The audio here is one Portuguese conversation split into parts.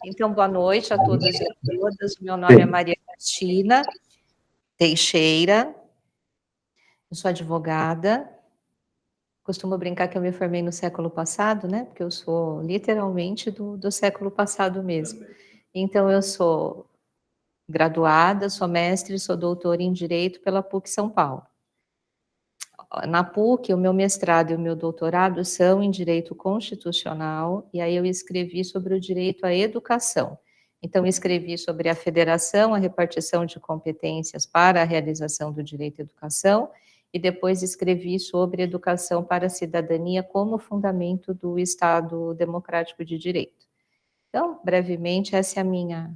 Então, boa noite a todos e a todas. Meu nome é Maria Cristina Teixeira, eu sou advogada. Costumo brincar que eu me formei no século passado, né? Porque eu sou literalmente do século passado mesmo. Então, eu sou graduada, sou mestre, sou doutora em Direito pela PUC São Paulo. Na PUC, o meu mestrado e o meu doutorado são em Direito Constitucional, e aí eu escrevi sobre o direito à educação. Então, escrevi sobre a federação, a repartição de competências para a realização do direito à educação, e depois escrevi sobre educação para a cidadania como fundamento do Estado Democrático de Direito. Então, brevemente, essa é a minha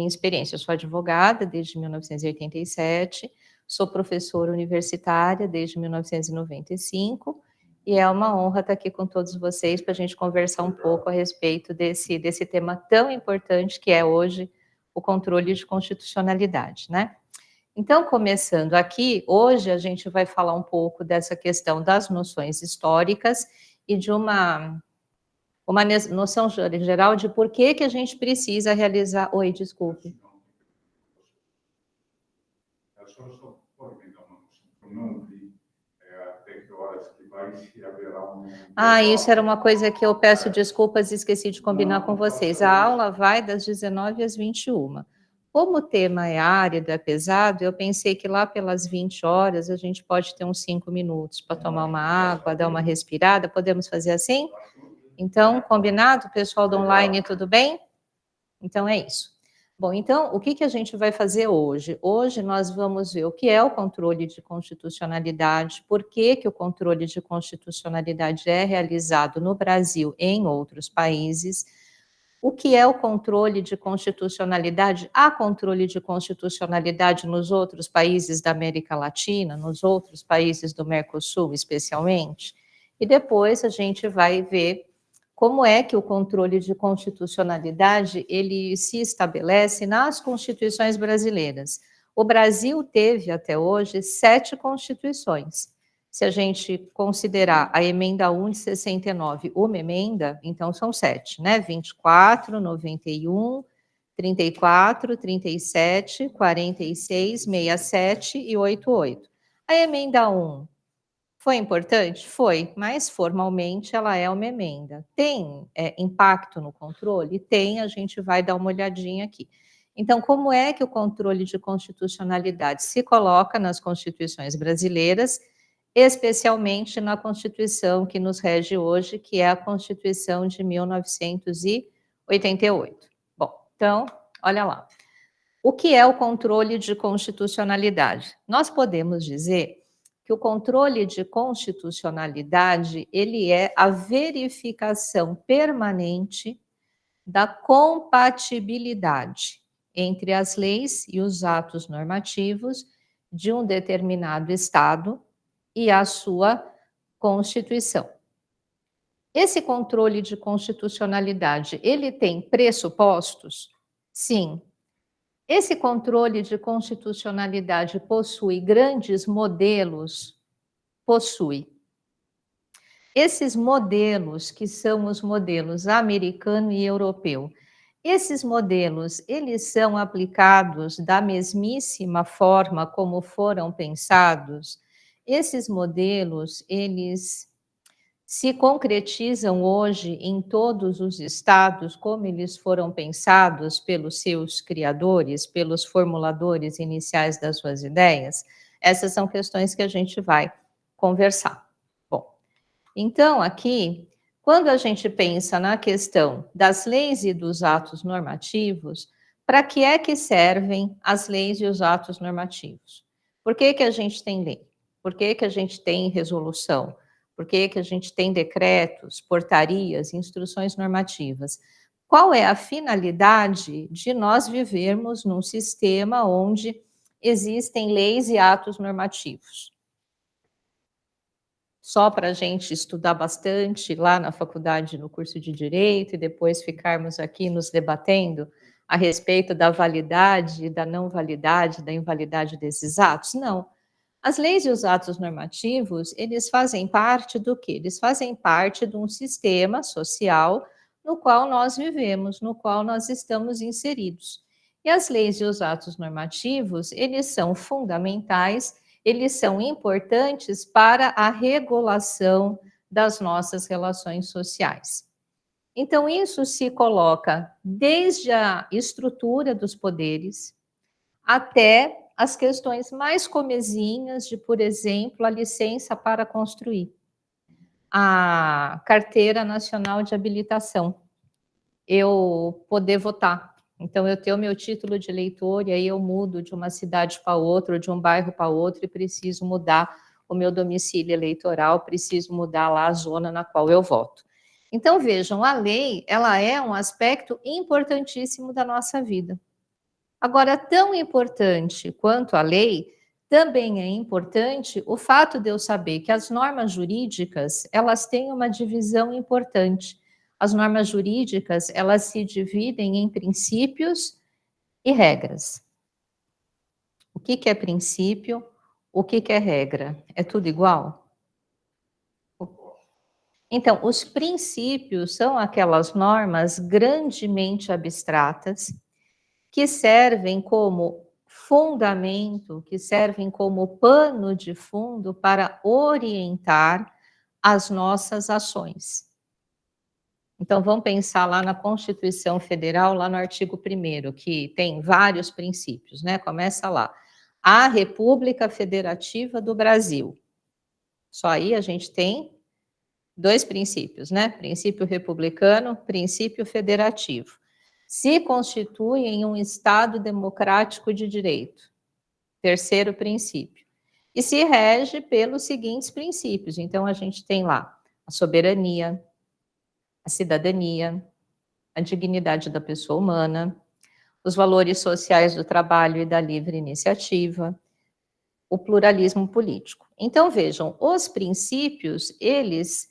experiência. Eu sou advogada desde 1987, sou professora universitária desde 1995, e é uma honra estar aqui com todos vocês para a gente conversar um pouco a respeito desse tema tão importante que é hoje o controle de constitucionalidade, né? Então, começando aqui, hoje a gente vai falar um pouco dessa questão das noções históricas e de uma noção geral de por que a gente precisa realizar... Oi, desculpe. É só por mim, não vi até que horas que vai se haverá um... Isso era uma coisa que eu peço desculpas, esqueci de combinar com vocês. A aula vai das 19 às 21. Como o tema é árido, é pesado, eu pensei que lá pelas 20 horas a gente pode ter uns 5 minutos para tomar uma água, dar uma respirada. Podemos fazer assim? Então, combinado? Pessoal do online, tudo bem? Então, é isso. Bom, então, o que a gente vai fazer hoje? Hoje nós vamos ver o que é o controle de constitucionalidade, por que o controle de constitucionalidade é realizado no Brasil e em outros países, o que é o controle de constitucionalidade? Há controle de constitucionalidade nos outros países da América Latina, nos outros países do Mercosul, especialmente? E depois a gente vai ver como é que o controle de constitucionalidade ele se estabelece nas constituições brasileiras. O Brasil teve até hoje 7 constituições. Se a gente considerar a emenda 1 de 69 uma emenda, então são 7, né? 24, 91, 34, 37, 46, 67 e 88. A emenda 1 foi importante? Foi, mas formalmente ela é uma emenda. Tem impacto no controle? Tem, a gente vai dar uma olhadinha aqui. Então, como é que o controle de constitucionalidade se coloca nas constituições brasileiras, especialmente na Constituição que nos rege hoje, que é a Constituição de 1988? Bom, então, olha lá. O que é o controle de constitucionalidade? Nós podemos dizer que o controle de constitucionalidade, ele é a verificação permanente da compatibilidade entre as leis e os atos normativos de um determinado Estado e a sua Constituição. Esse controle de constitucionalidade, ele tem pressupostos? Sim. Esse controle de constitucionalidade possui grandes modelos? Possui. Esses modelos, que são os modelos americano e europeu, esses modelos, eles são aplicados da mesmíssima forma como foram pensados? Esses modelos, eles se concretizam hoje em todos os estados como eles foram pensados pelos seus criadores, pelos formuladores iniciais das suas ideias? Essas são questões que a gente vai conversar. Bom, então aqui, quando a gente pensa na questão das leis e dos atos normativos, para que é que servem as leis e os atos normativos? Por que a gente tem lei? Por que a gente tem resolução? Por que a gente tem decretos, portarias, instruções normativas? Qual é a finalidade de nós vivermos num sistema onde existem leis e atos normativos? Só para a gente estudar bastante lá na faculdade, no curso de Direito, e depois ficarmos aqui nos debatendo a respeito da validade, da não validade, da invalidade desses atos? Não. As leis e os atos normativos, eles fazem parte do quê? Eles fazem parte de um sistema social no qual nós vivemos, no qual nós estamos inseridos. E as leis e os atos normativos, eles são fundamentais, eles são importantes para a regulação das nossas relações sociais. Então, isso se coloca desde a estrutura dos poderes até as questões mais comezinhas de, por exemplo, a licença para construir, a carteira nacional de habilitação, eu poder votar. Então, eu tenho o meu título de eleitor e aí eu mudo de uma cidade para outra, de um bairro para outro e preciso mudar o meu domicílio eleitoral, preciso mudar lá a zona na qual eu voto. Então, vejam, a lei, ela é um aspecto importantíssimo da nossa vida. Agora, tão importante quanto a lei, também é importante o fato de eu saber que as normas jurídicas, elas têm uma divisão importante. As normas jurídicas, elas se dividem em princípios e regras. O que é princípio? O que é regra? É tudo igual? Então, os princípios são aquelas normas grandemente abstratas que servem como fundamento, que servem como pano de fundo para orientar as nossas ações. Então, vamos pensar lá na Constituição Federal, lá no artigo 1º, que tem vários princípios, né? Começa lá. A República Federativa do Brasil. Só aí a gente tem 2 princípios, né? Princípio republicano, princípio federativo. Se constitui em um Estado democrático de direito. 3º princípio. E se rege pelos seguintes princípios. Então, a gente tem lá a soberania, a cidadania, a dignidade da pessoa humana, os valores sociais do trabalho e da livre iniciativa, o pluralismo político. Então, vejam, os princípios, eles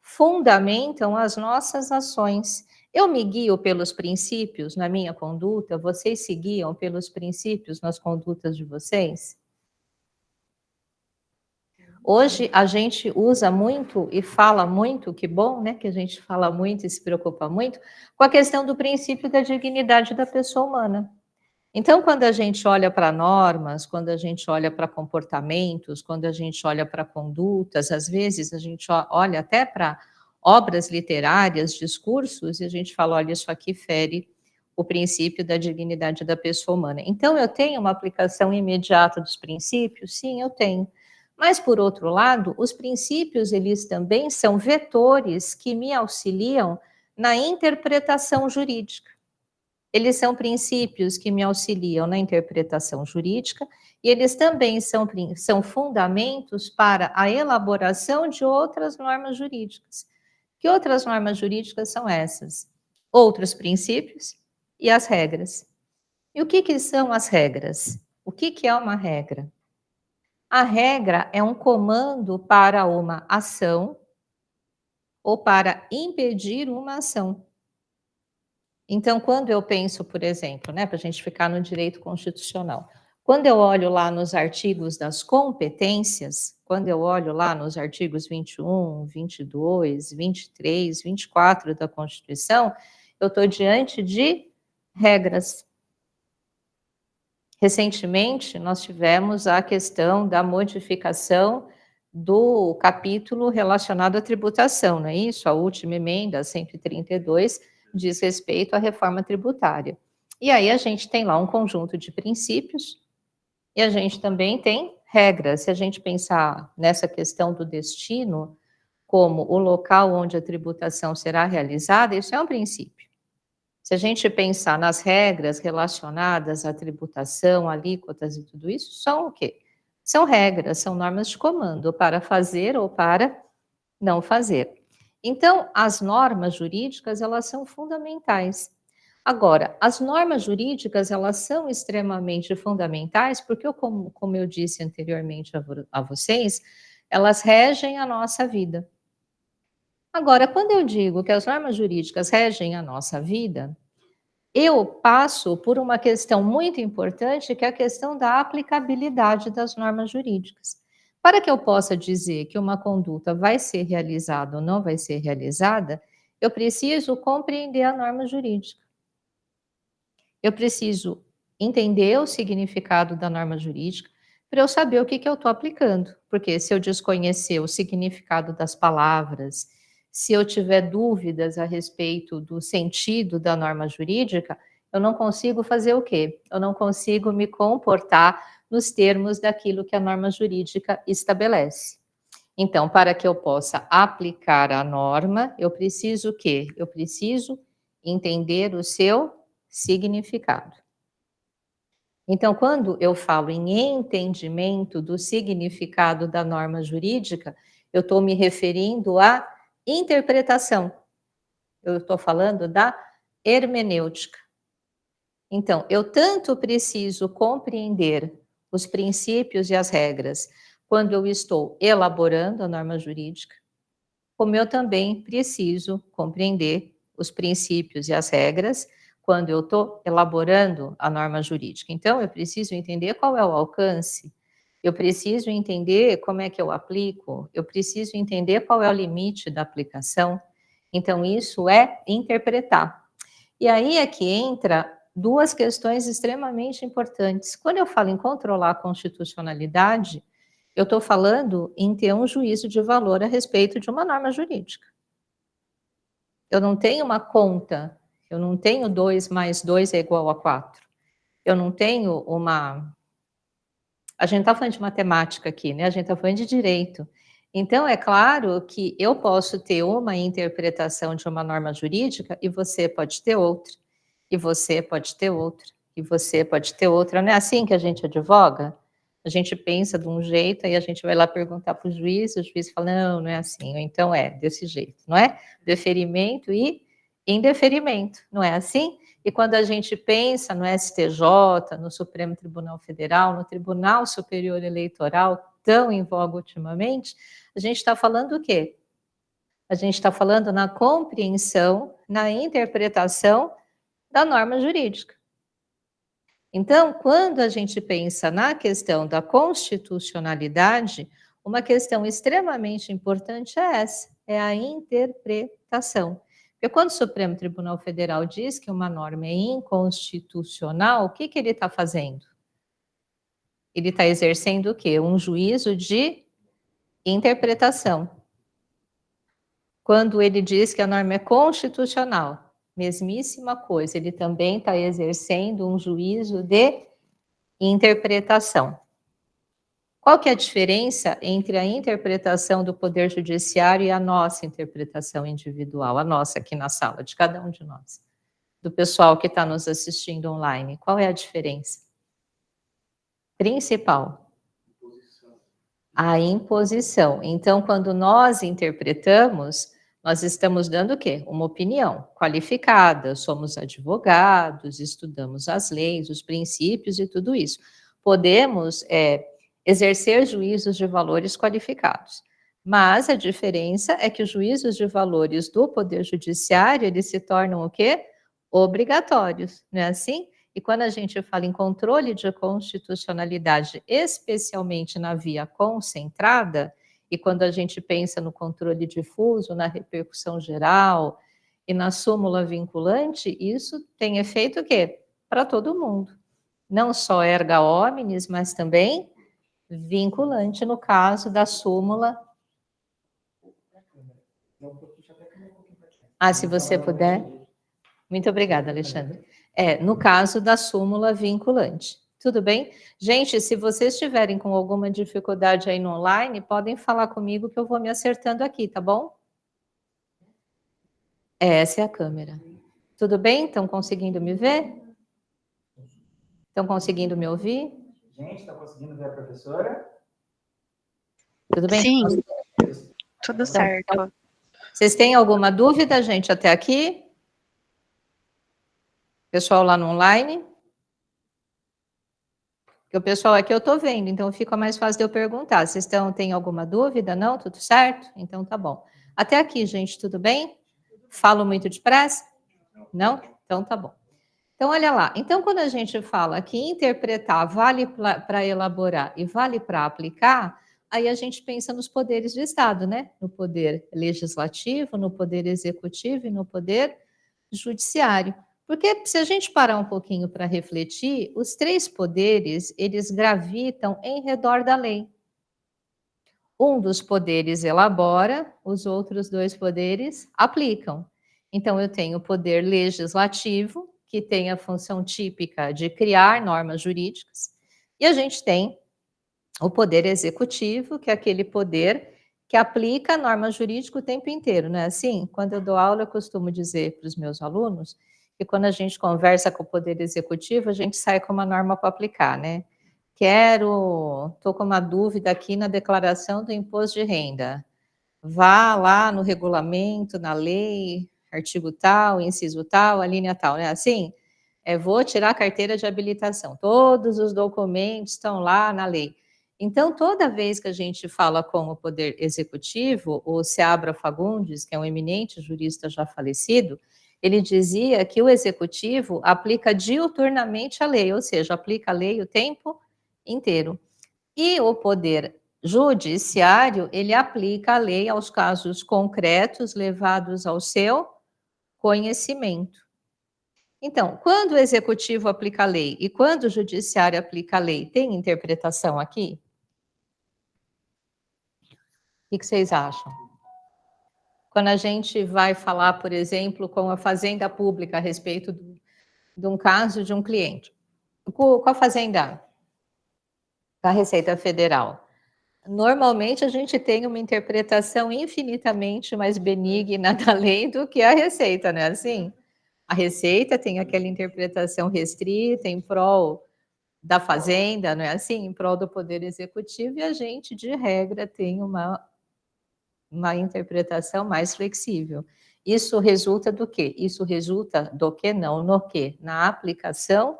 fundamentam as nossas ações. Eu me guio pelos princípios na minha conduta, vocês se guiam pelos princípios nas condutas de vocês? Hoje a gente usa muito e fala muito, que bom, né, que a gente fala muito e se preocupa muito, com a questão do princípio da dignidade da pessoa humana. Então, quando a gente olha para normas, quando a gente olha para comportamentos, quando a gente olha para condutas, às vezes a gente olha até para obras literárias, discursos, e a gente fala, olha, isso aqui fere o princípio da dignidade da pessoa humana. Então, eu tenho uma aplicação imediata dos princípios? Sim, eu tenho. Mas, por outro lado, os princípios, eles também são vetores que me auxiliam na interpretação jurídica. Eles são princípios que me auxiliam na interpretação jurídica e eles também são fundamentos para a elaboração de outras normas jurídicas. Que outras normas jurídicas são essas? Outros princípios e as regras. E o que são as regras? O que é uma regra? A regra é um comando para uma ação ou para impedir uma ação. Então, quando eu penso, por exemplo, né, para a gente ficar no direito constitucional, quando eu olho lá nos artigos das competências, quando eu olho lá nos artigos 21, 22, 23, 24 da Constituição, eu estou diante de regras. Recentemente, nós tivemos a questão da modificação do capítulo relacionado à tributação, não é isso? A última emenda, a 132, diz respeito à reforma tributária. E aí a gente tem lá um conjunto de princípios e a gente também tem regras. Se a gente pensar nessa questão do destino como o local onde a tributação será realizada, isso é um princípio. Se a gente pensar nas regras relacionadas à tributação, alíquotas e tudo isso, são o quê? São regras, são normas de comando para fazer ou para não fazer. Então, as normas jurídicas, elas são fundamentais. Agora, as normas jurídicas, elas são extremamente fundamentais porque, como eu disse anteriormente a vocês, elas regem a nossa vida. Agora, quando eu digo que as normas jurídicas regem a nossa vida, eu passo por uma questão muito importante, que é a questão da aplicabilidade das normas jurídicas. Para que eu possa dizer que uma conduta vai ser realizada ou não vai ser realizada, Eu preciso compreender a norma jurídica. Eu preciso entender o significado da norma jurídica para eu saber o que eu estou aplicando. Porque se eu desconhecer o significado das palavras, se eu tiver dúvidas a respeito do sentido da norma jurídica, eu não consigo fazer o quê? Eu não consigo me comportar nos termos daquilo que a norma jurídica estabelece. Então, para que eu possa aplicar a norma, eu preciso o quê? Eu preciso entender o seu significado. Então, quando eu falo em entendimento do significado da norma jurídica, eu estou me referindo à interpretação. Eu estou falando da hermenêutica. Então, eu tanto preciso compreender os princípios e as regras quando eu estou elaborando a norma jurídica, como eu também preciso compreender os princípios e as regras quando eu estou elaborando a norma jurídica. Então, eu preciso entender qual é o alcance, eu preciso entender como é que eu aplico, eu preciso entender qual é o limite da aplicação. Então, isso é interpretar. E aí é que entra duas questões extremamente importantes. Quando eu falo em controlar a constitucionalidade, eu estou falando em ter um juízo de valor a respeito de uma norma jurídica. Eu não tenho uma conta, eu não tenho 2 mais 2 é igual a 4. Eu não tenho uma... A gente está falando de matemática aqui, né? A gente está falando de direito. Então, é claro que eu posso ter uma interpretação de uma norma jurídica e você pode ter outra, e você pode ter outra, e você pode ter outra. Não é assim que a gente advoga? A gente pensa de um jeito, aí a gente vai lá perguntar para o juiz fala, não, não é assim, ou então é desse jeito, não é? Deferimento e indeferimento, não é assim? E quando a gente pensa no STJ, no Supremo Tribunal Federal, no Tribunal Superior Eleitoral, tão em voga ultimamente, a gente está falando o quê? A gente está falando na compreensão, na interpretação da norma jurídica. Então, quando a gente pensa na questão da constitucionalidade, uma questão extremamente importante é essa, é a interpretação. Porque quando o Supremo Tribunal Federal diz que uma norma é inconstitucional, o que ele está fazendo? Ele está exercendo o quê? Um juízo de interpretação. Quando ele diz que a norma é constitucional, mesmíssima coisa, ele também está exercendo um juízo de interpretação. Qual que é a diferença entre a interpretação do Poder Judiciário e a nossa interpretação individual, a nossa aqui na sala, de cada um de nós, do pessoal que está nos assistindo online? Qual é a diferença? Principal. A imposição. Então, quando nós interpretamos, nós estamos dando o quê? Uma opinião qualificada, somos advogados, estudamos as leis, os princípios e tudo isso. Podemos exercer juízos de valores qualificados. Mas a diferença é que os juízos de valores do Poder Judiciário, eles se tornam o quê? Obrigatórios, não é assim? E quando a gente fala em controle de constitucionalidade, especialmente na via concentrada, e quando a gente pensa no controle difuso, na repercussão geral e na súmula vinculante, isso tem efeito o quê? Para todo mundo. Não só erga omnes, mas também vinculante no caso da súmula. Se você puder. Muito obrigada, Alexandre. No caso da súmula vinculante. Tudo bem? Gente, se vocês estiverem com alguma dificuldade aí no online, podem falar comigo que eu vou me acertando aqui, tá bom? Essa é a câmera. Tudo bem? Estão conseguindo me ver? Estão conseguindo me ouvir? Gente, está conseguindo ver a professora? Tudo bem? Sim, tudo certo. Vocês têm alguma dúvida, gente, até aqui? Pessoal lá no online? Porque o pessoal aqui eu estou vendo, então fica mais fácil de eu perguntar. Vocês têm alguma dúvida? Não? Tudo certo? Então tá bom. Até aqui, gente, tudo bem? Falo muito depressa? Não? Então tá bom. Então, olha lá. Então, quando a gente fala que interpretar vale para elaborar e vale para aplicar, aí a gente pensa nos poderes do Estado, né? No poder legislativo, no poder executivo e no poder judiciário. Porque se a gente parar um pouquinho para refletir, os três poderes, eles gravitam em redor da lei. Um dos poderes elabora, os outros dois poderes aplicam. Então, eu tenho o poder legislativo, que tem a função típica de criar normas jurídicas, e a gente tem o poder executivo, que é aquele poder que aplica a norma jurídica o tempo inteiro, não é assim? Quando eu dou aula, eu costumo dizer para os meus alunos que quando a gente conversa com o poder executivo, a gente sai com uma norma para aplicar, né? Estou com uma dúvida aqui na declaração do imposto de renda. Vá lá no regulamento, na lei, artigo tal, inciso tal, a linha tal, né? Assim, vou tirar a carteira de habilitação. Todos os documentos estão lá na lei. Então, toda vez que a gente fala com o Poder Executivo, o Seabra Fagundes, que é um eminente jurista já falecido, ele dizia que o Executivo aplica diuturnamente a lei, ou seja, aplica a lei o tempo inteiro. E o Poder Judiciário, ele aplica a lei aos casos concretos levados ao seu conhecimento. Então, quando o Executivo aplica a lei e quando o Judiciário aplica a lei, tem interpretação aqui? O que vocês acham? Quando a gente vai falar, por exemplo, com a Fazenda Pública a respeito de um caso de um cliente, com a Fazenda, com a Receita Federal, normalmente a gente tem uma interpretação infinitamente mais benigna da lei do que a Receita, não é assim? A Receita tem aquela interpretação restrita em prol da Fazenda, não é assim? Em prol do Poder Executivo, e a gente, de regra, tem uma interpretação mais flexível. Isso resulta do quê? Isso resulta do que não, no quê? Na aplicação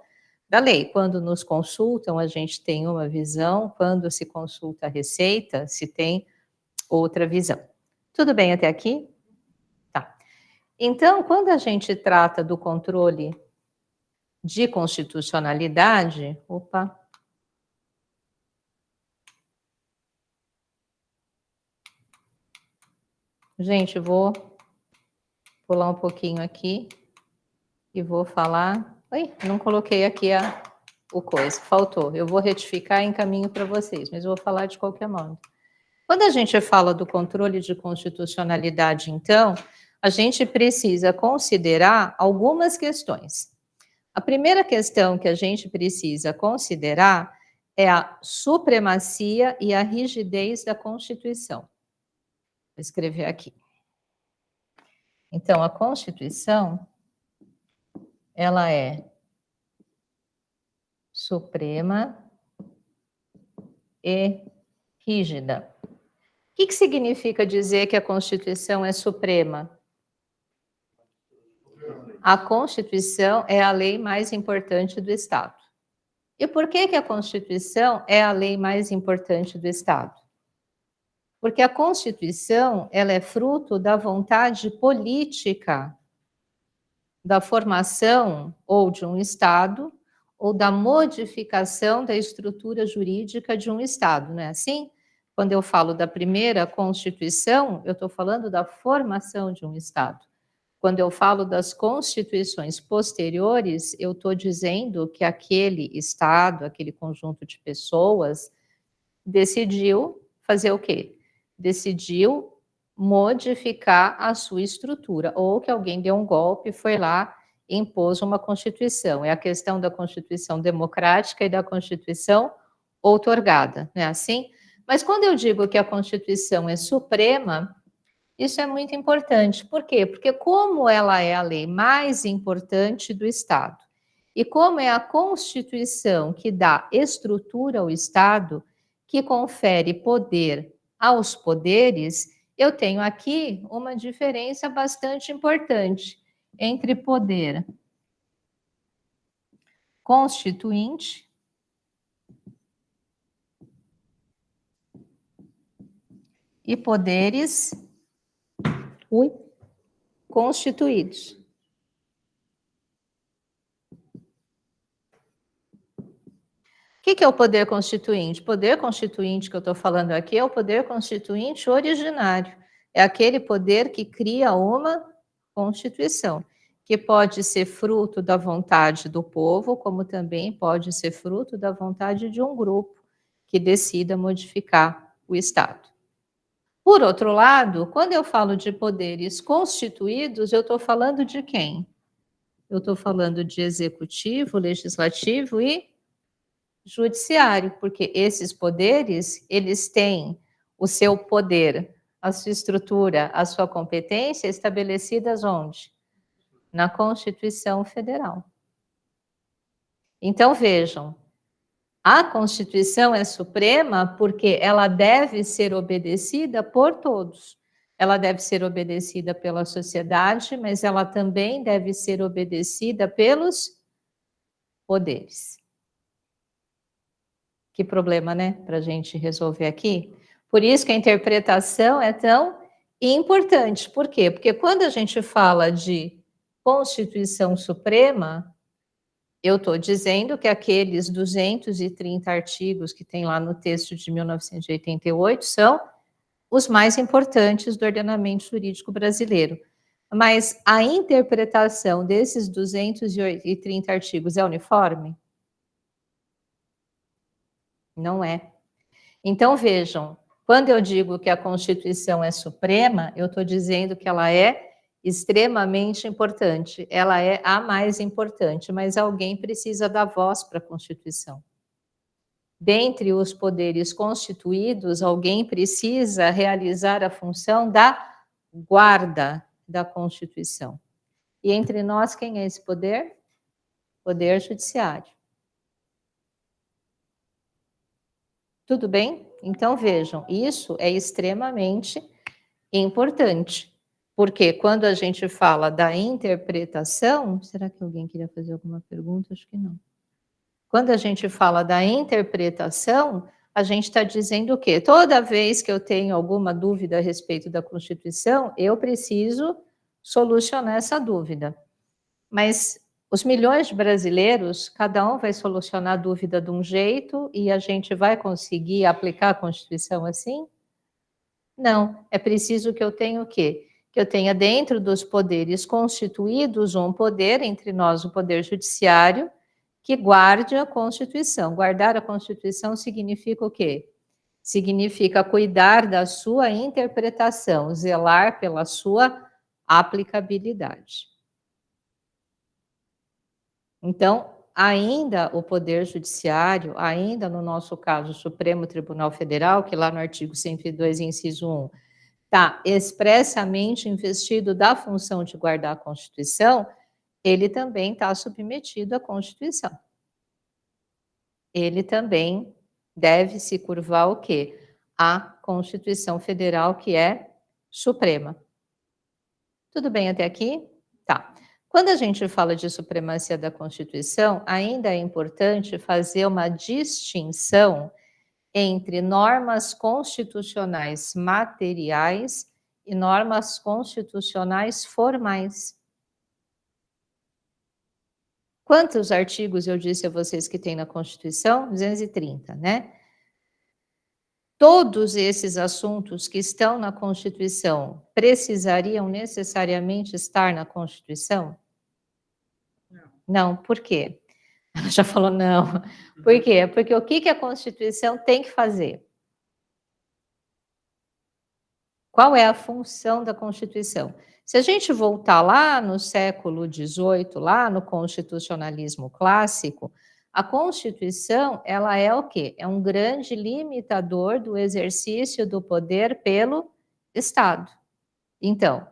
da lei. Quando nos consultam, a gente tem uma visão, quando se consulta a Receita, se tem outra visão. Tudo bem até aqui? Tá. Então, quando a gente trata do controle de constitucionalidade, gente, vou pular um pouquinho aqui e vou falar. Oi, não coloquei aqui o coisa, faltou. Eu vou retificar e encaminho para vocês, mas eu vou falar de qualquer modo. Quando a gente fala do controle de constitucionalidade, então, a gente precisa considerar algumas questões. A primeira questão que a gente precisa considerar é a supremacia e a rigidez da Constituição. Vou escrever aqui. Então, a Constituição, ela é suprema e rígida. O que significa dizer que a Constituição é suprema? A Constituição é a lei mais importante do Estado. E por que a Constituição é a lei mais importante do Estado? Porque a Constituição, ela é fruto da vontade política da formação ou de um Estado ou da modificação da estrutura jurídica de um Estado, não é assim? Quando eu falo da primeira Constituição, eu estou falando da formação de um Estado. Quando eu falo das constituições posteriores, eu estou dizendo que aquele Estado, aquele conjunto de pessoas, decidiu fazer o quê? Decidiu modificar a sua estrutura, ou que alguém deu um golpe e foi lá e impôs uma Constituição. É a questão da Constituição democrática e da Constituição outorgada, não é assim? Mas quando eu digo que a Constituição é suprema, isso é muito importante. Por quê? Porque como ela é a lei mais importante do Estado, e como é a Constituição que dá estrutura ao Estado, que confere poder aos poderes, eu tenho aqui uma diferença bastante importante entre poder constituinte e poderes constituídos. que é o poder constituinte? O poder constituinte que eu estou falando aqui é o poder constituinte originário. É aquele poder que cria uma Constituição, que pode ser fruto da vontade do povo, como também pode ser fruto da vontade de um grupo que decida modificar o Estado. Por outro lado, quando eu falo de poderes constituídos, eu estou falando de quem? Eu estou falando de executivo, legislativo e judiciário, porque esses poderes, eles têm o seu poder, a sua estrutura, a sua competência estabelecidas onde? Na Constituição Federal. Então, vejam, a Constituição é suprema porque ela deve ser obedecida por todos. Ela deve ser obedecida pela sociedade, mas ela também deve ser obedecida pelos poderes. Que problema, né, para a gente resolver aqui? Por isso que a interpretação é tão importante. Por quê? Porque quando a gente fala de Constituição Suprema, eu estou dizendo que aqueles 230 artigos que tem lá no texto de 1988 são os mais importantes do ordenamento jurídico brasileiro. Mas a interpretação desses 230 artigos é uniforme? Não é. Então, vejam, quando eu digo que a Constituição é suprema, eu estou dizendo que ela é extremamente importante. Ela é a mais importante, mas alguém precisa dar voz para a Constituição. Dentre os poderes constituídos, alguém precisa realizar a função da guarda da Constituição. E entre nós, quem é esse poder? Poder Judiciário. Tudo bem? Então, vejam, isso é extremamente importante, porque quando a gente fala da interpretação, será que alguém queria fazer alguma pergunta? Acho que não. Quando a gente fala da interpretação, a gente está dizendo o quê? Toda vez que eu tenho alguma dúvida a respeito da Constituição, eu preciso solucionar essa dúvida. Mas os milhões de brasileiros, cada um vai solucionar a dúvida de um jeito e a gente vai conseguir aplicar a Constituição assim? Não, é preciso que eu tenha o quê? Que eu tenha dentro dos poderes constituídos um poder, entre nós o poder judiciário, que guarde a Constituição. Guardar a Constituição significa o quê? Significa cuidar da sua interpretação, zelar pela sua aplicabilidade. Então, ainda o Poder Judiciário, ainda no nosso caso, o Supremo Tribunal Federal, que lá no artigo 102, inciso 1, está expressamente investido da função de guardar a Constituição, ele também está submetido à Constituição. Ele também deve se curvar o quê? À Constituição Federal, que é suprema. Tudo bem até aqui? Tá. Quando a gente fala de supremacia da Constituição, ainda é importante fazer uma distinção entre normas constitucionais materiais e normas constitucionais formais. Quantos artigos eu disse a vocês que tem na Constituição? 230, né? Todos esses assuntos que estão na Constituição precisariam necessariamente estar na Constituição? Não, por quê? Ela já falou não. Por quê? Porque o que a Constituição tem que fazer? Qual é a função da Constituição? Se a gente voltar lá no século XVIII, lá no constitucionalismo clássico, a Constituição, ela é o quê? É um grande limitador do exercício do poder pelo Estado. Então,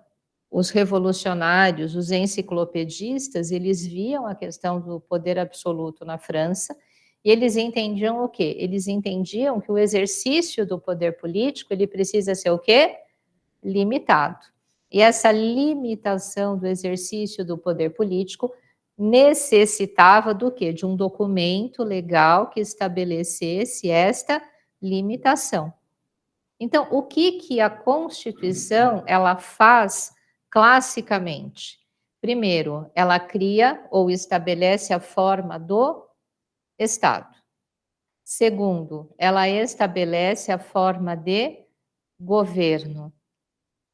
os revolucionários, os enciclopedistas, eles viam a questão do poder absoluto na França e eles entendiam o quê? Eles entendiam que o exercício do poder político, ele precisa ser o quê? Limitado. E essa limitação do exercício do poder político necessitava do quê? De um documento legal que estabelecesse esta limitação. Então, o que a Constituição ela faz classicamente? Primeiro, ela cria ou estabelece a forma do Estado. Segundo, ela estabelece a forma de governo.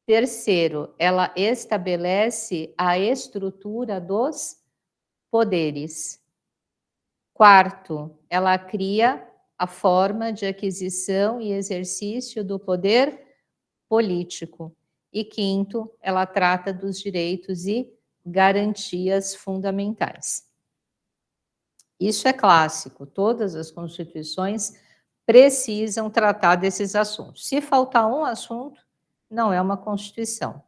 Terceiro, ela estabelece a estrutura dos poderes. Quarto, ela cria a forma de aquisição e exercício do poder político. E quinto, ela trata dos direitos e garantias fundamentais. Isso é clássico, todas as constituições precisam tratar desses assuntos. Se faltar um assunto, não é uma constituição.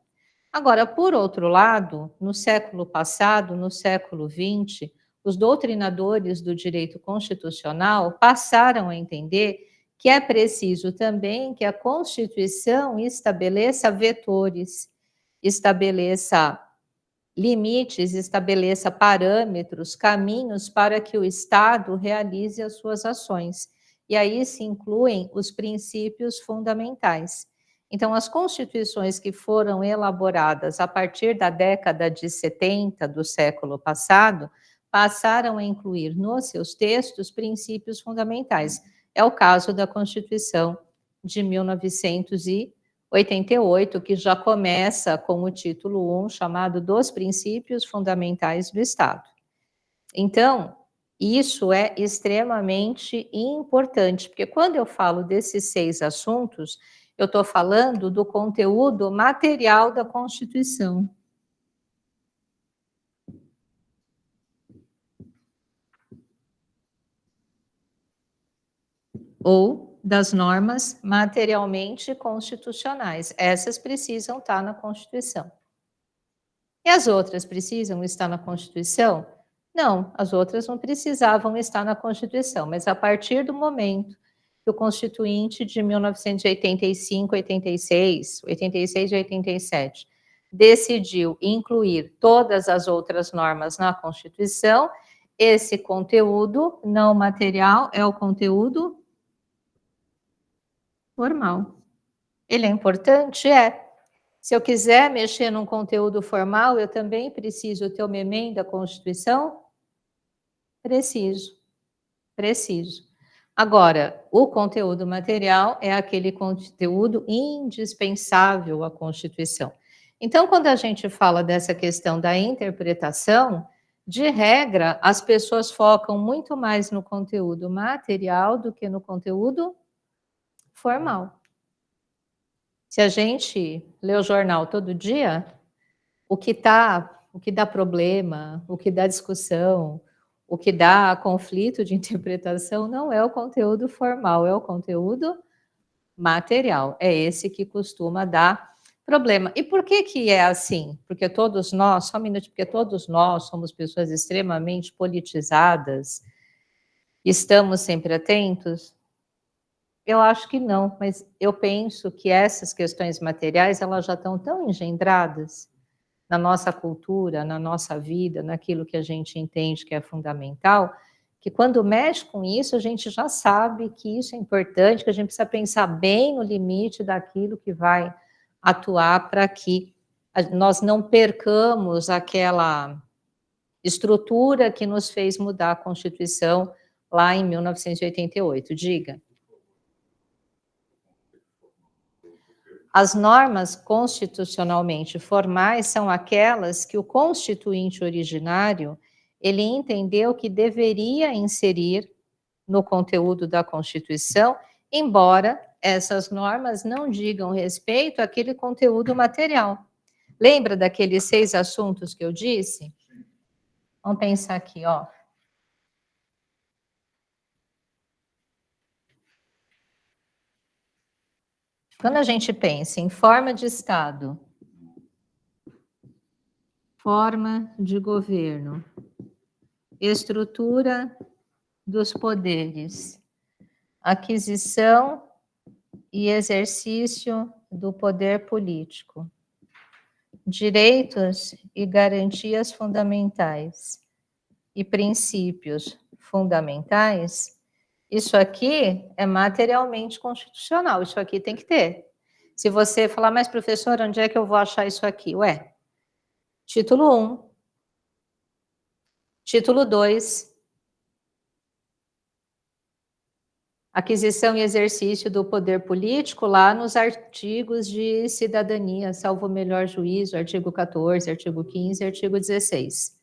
Agora, por outro lado, no século passado, no século XX, os doutrinadores do direito constitucional passaram a entender que é preciso também que a Constituição estabeleça vetores, estabeleça limites, estabeleça parâmetros, caminhos para que o Estado realize as suas ações. E aí se incluem os princípios fundamentais. Então, as constituições que foram elaboradas a partir da década de 70 do século passado passaram a incluir nos seus textos princípios fundamentais. É o caso da Constituição de 1988, que já começa com o título 1, chamado Dos Princípios Fundamentais do Estado. Então, isso é extremamente importante, porque quando eu falo desses 6 assuntos, eu estou falando do conteúdo material da Constituição. Ou das normas materialmente constitucionais. Essas precisam estar na Constituição. E as outras precisam estar na Constituição? Não, as outras não precisavam estar na Constituição, mas a partir do momento que o Constituinte de 1985, 86 e 87 decidiu incluir todas as outras normas na Constituição, esse conteúdo não material é o conteúdo formal. Ele é importante? É. Se eu quiser mexer num conteúdo formal, eu também preciso ter uma emenda à Constituição? Preciso. Agora, o conteúdo material é aquele conteúdo indispensável à Constituição. Então, quando a gente fala dessa questão da interpretação, de regra, as pessoas focam muito mais no conteúdo material do que no conteúdo formal. Se a gente lê o jornal todo dia, o que dá problema, o que dá discussão, o que dá conflito de interpretação não é o conteúdo formal, é o conteúdo material. É esse que costuma dar problema. E por que é assim? Porque todos nós, só um minuto, porque todos nós somos pessoas extremamente politizadas, estamos sempre atentos? Eu acho que não, mas eu penso que essas questões materiais, elas já estão tão engendradas na nossa cultura, na nossa vida, naquilo que a gente entende que é fundamental, que quando mexe com isso, a gente já sabe que isso é importante, que a gente precisa pensar bem no limite daquilo que vai atuar para que nós não percamos aquela estrutura que nos fez mudar a Constituição lá em 1988. Diga. As normas constitucionalmente formais são aquelas que o constituinte originário, ele entendeu que deveria inserir no conteúdo da Constituição, embora essas normas não digam respeito àquele conteúdo material. Lembra daqueles 6 assuntos que eu disse? Vamos pensar aqui, ó. Quando a gente pensa em forma de Estado, forma de governo, estrutura dos poderes, aquisição e exercício do poder político, direitos e garantias fundamentais e princípios fundamentais, isso aqui é materialmente constitucional, isso aqui tem que ter. Se você falar, mas professor, onde é que eu vou achar isso aqui? Ué, título 1, título 2, aquisição e exercício do poder político lá nos artigos de cidadania, salvo o melhor juízo, artigo 14, artigo 15, artigo 16.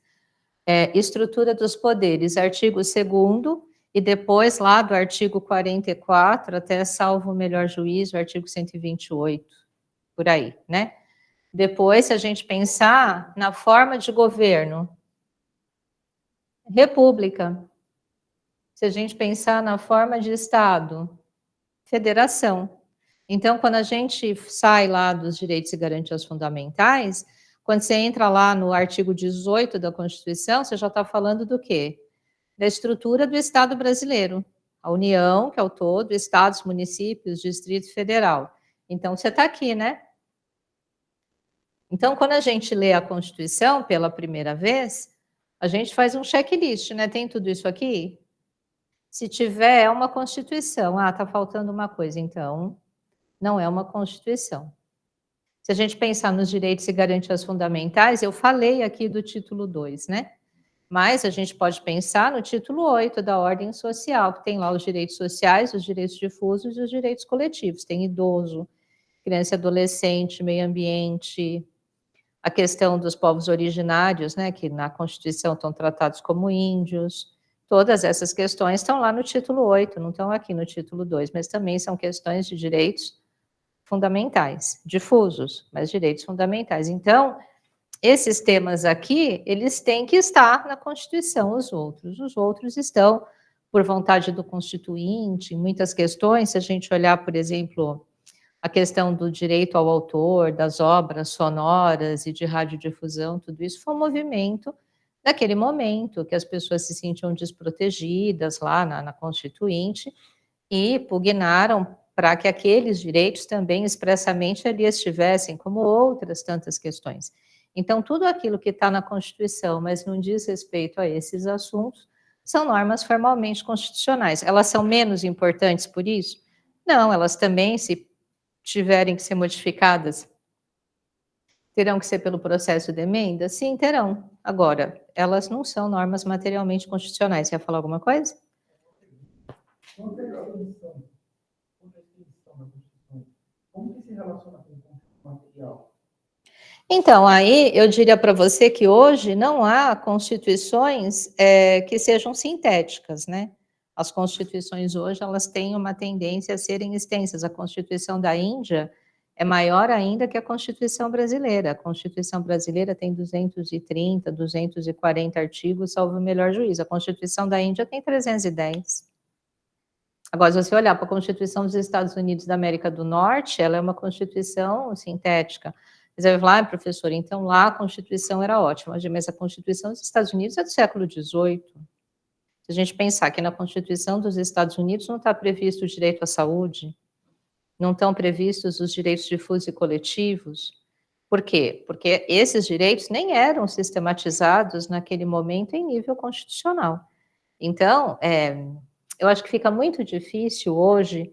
Estrutura dos poderes, artigo 2º, e depois lá do artigo 44 até salvo o melhor juízo, artigo 128, por aí, né? Depois, se a gente pensar na forma de governo, república. Se a gente pensar na forma de Estado, federação. Então, quando a gente sai lá dos direitos e garantias fundamentais, quando você entra lá no artigo 18 da Constituição, você já está falando do quê? Da estrutura do Estado brasileiro. A União, que é o todo, estados, municípios, Distrito Federal. Então, você está aqui, né? Então, quando a gente lê a Constituição pela primeira vez, a gente faz um checklist, né? Tem tudo isso aqui? Se tiver, é uma Constituição. Ah, está faltando uma coisa, então não é uma Constituição. Se a gente pensar nos direitos e garantias fundamentais, eu falei aqui do título 2, né? Mas a gente pode pensar no título 8 da ordem social, que tem lá os direitos sociais, os direitos difusos e os direitos coletivos. Tem idoso, criança e adolescente, meio ambiente, a questão dos povos originários, né, que na Constituição estão tratados como índios. Todas essas questões estão lá no título 8, não estão aqui no título 2, mas também são questões de direitos fundamentais, difusos, mas direitos fundamentais. Então, esses temas aqui, eles têm que estar na Constituição, os outros estão por vontade do Constituinte, em muitas questões, se a gente olhar, por exemplo, a questão do direito ao autor, das obras sonoras e de radiodifusão, tudo isso foi um movimento daquele momento, que as pessoas se sentiam desprotegidas lá na Constituinte e pugnaram para que aqueles direitos também expressamente ali estivessem, como outras tantas questões. Então, tudo aquilo que está na Constituição, mas não diz respeito a esses assuntos, são normas formalmente constitucionais. Elas são menos importantes por isso? Não, elas também, se tiverem que ser modificadas, terão que ser pelo processo de emenda? Sim, terão. Agora, elas não são normas materialmente constitucionais. Você ia falar alguma coisa? Como que se relaciona com o material? Então, aí eu diria para você que hoje não há constituições que sejam sintéticas, né? As constituições hoje, elas têm uma tendência a serem extensas. A Constituição da Índia é maior ainda que a Constituição brasileira. A Constituição brasileira tem 230, 240 artigos, salvo o melhor juízo. A Constituição da Índia tem 310. Agora, se você olhar para a Constituição dos Estados Unidos da América do Norte, ela é uma Constituição sintética. Você vai falar, professor, então lá a Constituição era ótima, mas a Constituição dos Estados Unidos é do século XVIII. Se a gente pensar que na Constituição dos Estados Unidos não está previsto o direito à saúde, não estão previstos os direitos difusos e coletivos. Por quê? Porque esses direitos nem eram sistematizados naquele momento em nível constitucional. Então, eu acho que fica muito difícil hoje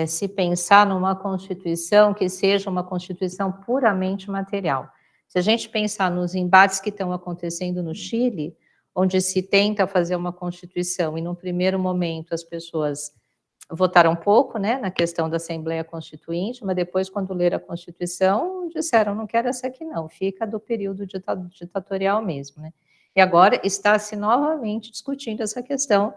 se pensar numa Constituição que seja uma Constituição puramente material. Se a gente pensar nos embates que estão acontecendo no Chile, onde se tenta fazer uma Constituição e, num primeiro momento, as pessoas votaram pouco, né, na questão da Assembleia Constituinte, mas depois, quando leram a Constituição, disseram, não quero essa aqui não, fica do período ditatorial mesmo, né. E agora está-se novamente discutindo essa questão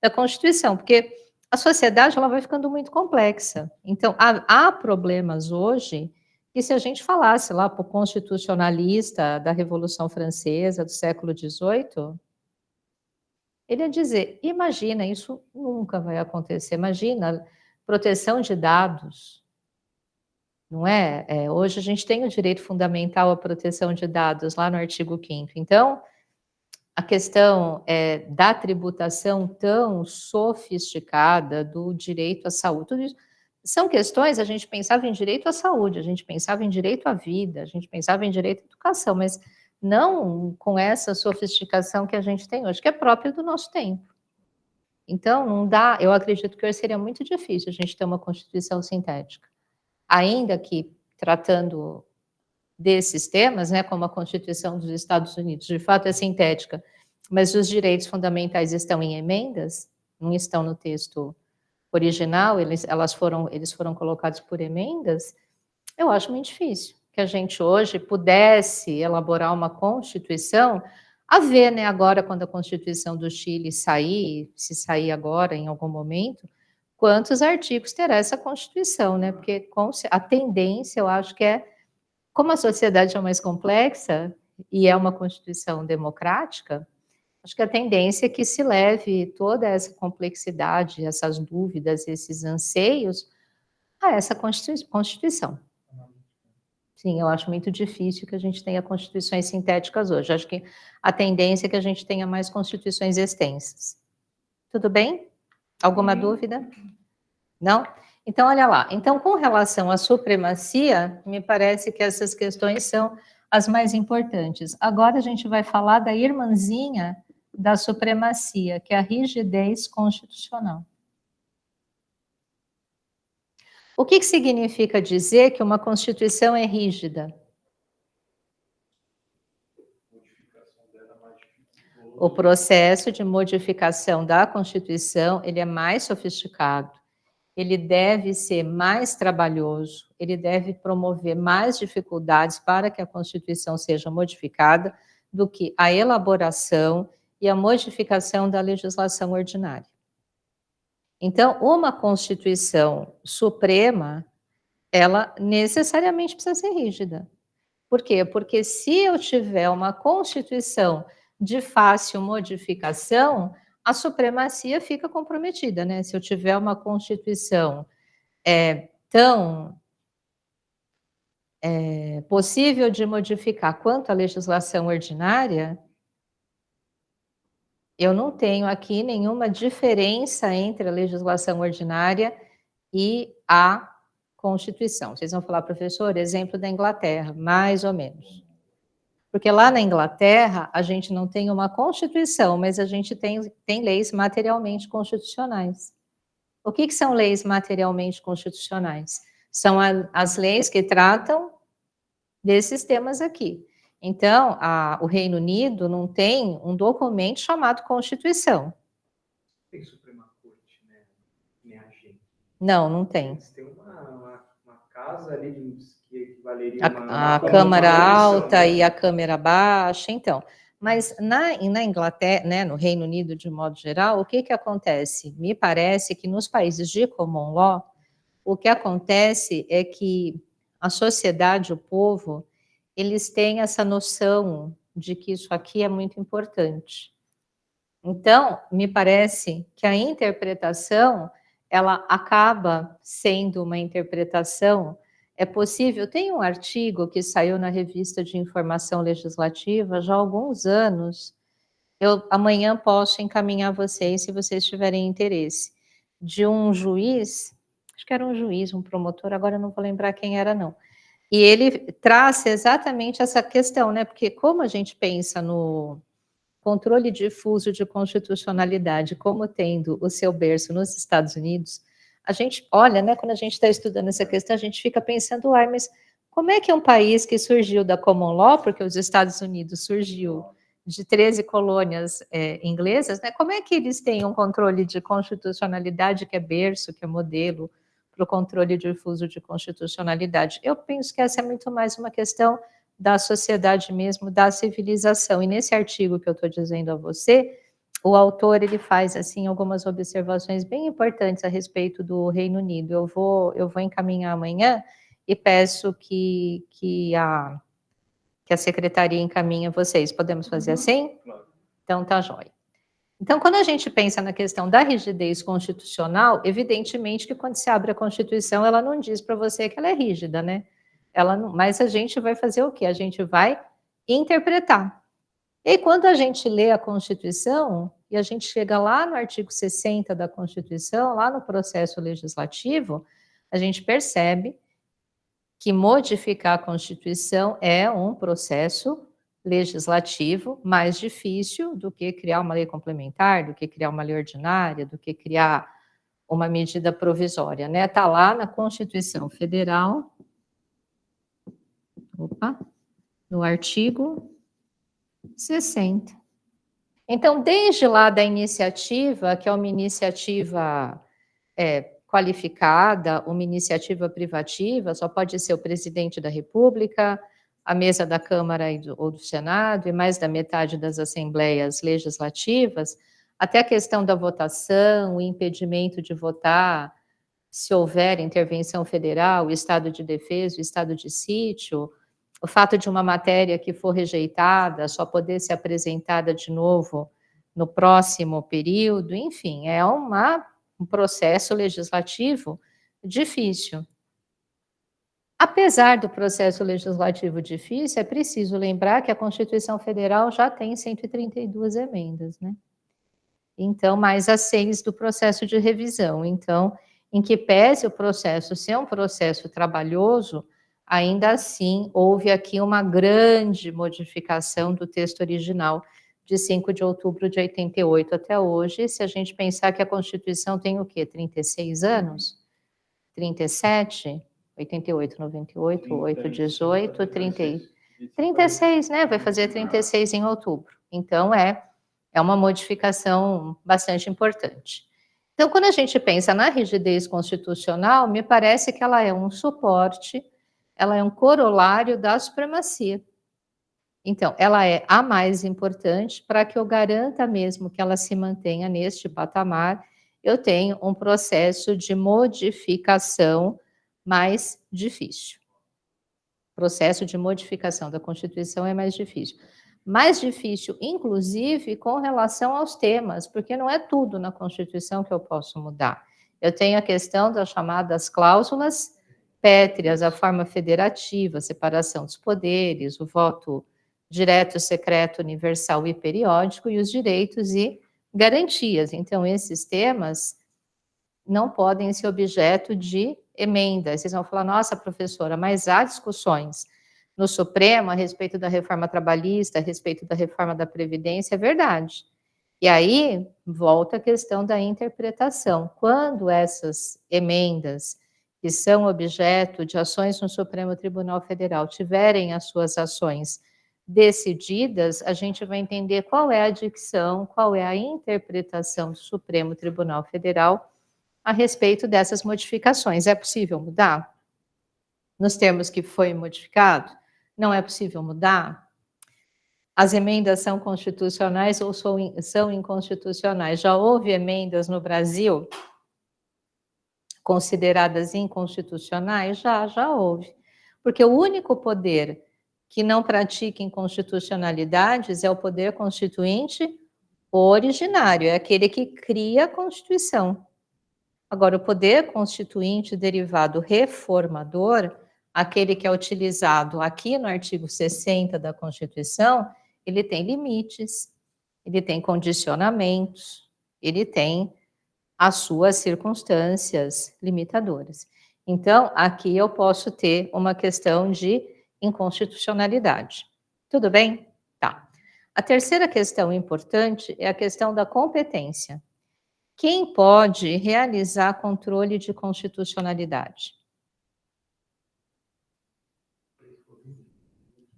da Constituição, porque a sociedade ela vai ficando muito complexa. Então, há problemas hoje que se a gente falasse lá para o constitucionalista da Revolução Francesa do século XVIII, ele ia dizer, imagina, isso nunca vai acontecer, imagina, proteção de dados, não é? Hoje a gente tem o direito fundamental à proteção de dados, lá no artigo 5º. Então, a questão da tributação tão sofisticada, do direito à saúde, tudo isso, são questões, a gente pensava em direito à saúde, a gente pensava em direito à vida, a gente pensava em direito à educação, mas não com essa sofisticação que a gente tem hoje, que é própria do nosso tempo. Então, não dá, eu acredito que hoje seria muito difícil a gente ter uma Constituição sintética. Ainda que, tratando desses temas, né, como a Constituição dos Estados Unidos, de fato é sintética, mas os direitos fundamentais estão em emendas, não estão no texto original, eles foram colocados por emendas, eu acho muito difícil que a gente hoje pudesse elaborar uma Constituição, a ver, né, agora quando a Constituição do Chile sair, se sair agora em algum momento, quantos artigos terá essa Constituição, né? Porque a tendência, eu acho que como a sociedade é mais complexa e é uma Constituição democrática, acho que a tendência é que se leve toda essa complexidade, essas dúvidas, esses anseios a essa Constituição. Sim, eu acho muito difícil que a gente tenha constituições sintéticas hoje. Acho que a tendência é que a gente tenha mais constituições extensas. Tudo bem? Alguma dúvida? Não? Então, olha lá. Então, com relação à supremacia, me parece que essas questões são as mais importantes. Agora a gente vai falar da irmãzinha da supremacia, que é a rigidez constitucional. O que significa dizer que uma Constituição é rígida? O processo de modificação da Constituição, ele é mais sofisticado, ele deve ser mais trabalhoso, ele deve promover mais dificuldades para que a Constituição seja modificada do que a elaboração e a modificação da legislação ordinária. Então, uma Constituição Suprema, ela necessariamente precisa ser rígida. Por quê? Porque se eu tiver uma Constituição de fácil modificação, a supremacia fica comprometida, né? Se eu tiver uma Constituição tão possível de modificar quanto a legislação ordinária, eu não tenho aqui nenhuma diferença entre a legislação ordinária e a Constituição. Vocês vão falar, professor, exemplo da Inglaterra, mais ou menos. Porque lá na Inglaterra, a gente não tem uma Constituição, mas a gente tem leis materialmente constitucionais. O que são leis materialmente constitucionais? São as leis que tratam desses temas aqui. Então, o Reino Unido não tem um documento chamado Constituição. Tem Suprema Corte, né? Nem a gente. Não tem. Tem uma casa ali que equivaleria a Câmara Alta e a Câmara Baixa, então. Mas na Inglaterra, né, no Reino Unido, de modo geral, o que acontece? Me parece que nos países de common law, o que acontece é que a sociedade, o povo, eles têm essa noção de que isso aqui é muito importante. Então, me parece que a interpretação, ela acaba sendo uma interpretação, é possível, tem um artigo que saiu na Revista de Informação Legislativa já há alguns anos, eu amanhã posso encaminhar vocês, se vocês tiverem interesse, de um juiz, acho que era um juiz, um promotor, agora eu não vou lembrar quem era não, e ele traz exatamente essa questão, né? Porque como a gente pensa no controle difuso de constitucionalidade como tendo o seu berço nos Estados Unidos, a gente olha, né? Quando a gente está estudando essa questão, a gente fica pensando, mas como é que é um país que surgiu da common law, porque os Estados Unidos surgiu de 13 colônias inglesas, né? Como é que eles têm um controle de constitucionalidade que é berço, que é modelo, para o controle difuso de constitucionalidade? Eu penso que essa é muito mais uma questão da sociedade mesmo, da civilização. E nesse artigo que eu estou dizendo a você, o autor ele faz assim algumas observações bem importantes a respeito do Reino Unido. Eu vou encaminhar amanhã e peço que a secretaria encaminhe vocês. Podemos fazer assim? Então tá jóia. Então, quando a gente pensa na questão da rigidez constitucional, evidentemente que quando se abre a Constituição, ela não diz para você que ela é rígida, né? Mas a gente vai fazer o quê? A gente vai interpretar. E quando a gente lê a Constituição, e a gente chega lá no artigo 60 da Constituição, lá no processo legislativo, a gente percebe que modificar a Constituição é um processo legislativo mais difícil do que criar uma lei complementar, do que criar uma lei ordinária, do que criar uma medida provisória, né? Está lá na Constituição Federal, no artigo 60. Então, desde lá da iniciativa, que é uma iniciativa qualificada, uma iniciativa privativa, só pode ser o presidente da República, a mesa da Câmara ou do Senado, e mais da metade das assembleias legislativas, até a questão da votação, o impedimento de votar, se houver intervenção federal, o estado de defesa, o estado de sítio, o fato de uma matéria que for rejeitada só poder ser apresentada de novo no próximo período, enfim, é um processo legislativo difícil. Apesar do processo legislativo difícil, é preciso lembrar que a Constituição Federal já tem 132 emendas, né? Então, mais as 6 do processo de revisão. Então, em que pese o processo ser um processo trabalhoso, ainda assim, houve aqui uma grande modificação do texto original de 5 de outubro de 88 até hoje. Se a gente pensar que a Constituição tem o quê? 36 anos? 37? 88, 98, 8, 18, 36, né? Vai fazer 36 em outubro. Então, é uma modificação bastante importante. Então, quando a gente pensa na rigidez constitucional, me parece que ela é um suporte, ela é um corolário da supremacia. Então, ela é a mais importante para que eu garanta mesmo que ela se mantenha neste patamar, eu tenho um processo de modificação mais difícil. O processo de modificação da Constituição é mais difícil. Mais difícil, inclusive, com relação aos temas, porque não é tudo na Constituição que eu posso mudar. Eu tenho a questão das chamadas cláusulas pétreas, a forma federativa, a separação dos poderes, o voto direto, secreto, universal e periódico, e os direitos e garantias. Então, esses temas não podem ser objeto de emendas. Vocês vão falar, nossa, professora, mas há discussões no Supremo a respeito da reforma trabalhista, a respeito da reforma da Previdência, é verdade. E aí, volta a questão da interpretação. Quando essas emendas, que são objeto de ações no Supremo Tribunal Federal, tiverem as suas ações decididas, a gente vai entender qual é a dicção, qual é a interpretação do Supremo Tribunal Federal a respeito dessas modificações. É possível mudar? Nos termos que foi modificado? Não é possível mudar? As emendas são constitucionais ou são inconstitucionais? Já houve emendas no Brasil consideradas inconstitucionais? Já houve. Porque o único poder que não pratica inconstitucionalidades é o poder constituinte originário, é aquele que cria a Constituição. Agora, o poder constituinte derivado reformador, aquele que é utilizado aqui no artigo 60 da Constituição, ele tem limites, ele tem condicionamentos, ele tem as suas circunstâncias limitadoras. Então, aqui eu posso ter uma questão de inconstitucionalidade. Tudo bem? Tá. A terceira questão importante é a questão da competência. Quem pode realizar controle de constitucionalidade?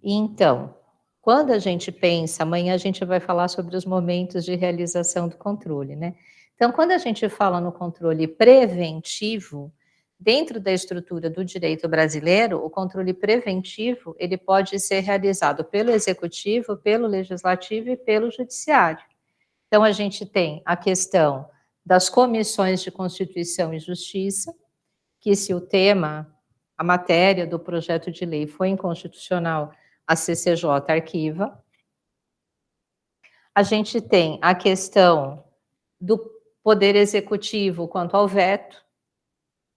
Então, quando a gente pensa, amanhã a gente vai falar sobre os momentos de realização do controle, né? Então, quando a gente fala no controle preventivo, dentro da estrutura do direito brasileiro, o controle preventivo, ele pode ser realizado pelo executivo, pelo legislativo e pelo judiciário. Então, a gente tem a questão das comissões de Constituição e Justiça, que se o tema, a matéria do projeto de lei foi inconstitucional, a CCJ arquiva. A gente tem a questão do Poder Executivo quanto ao veto,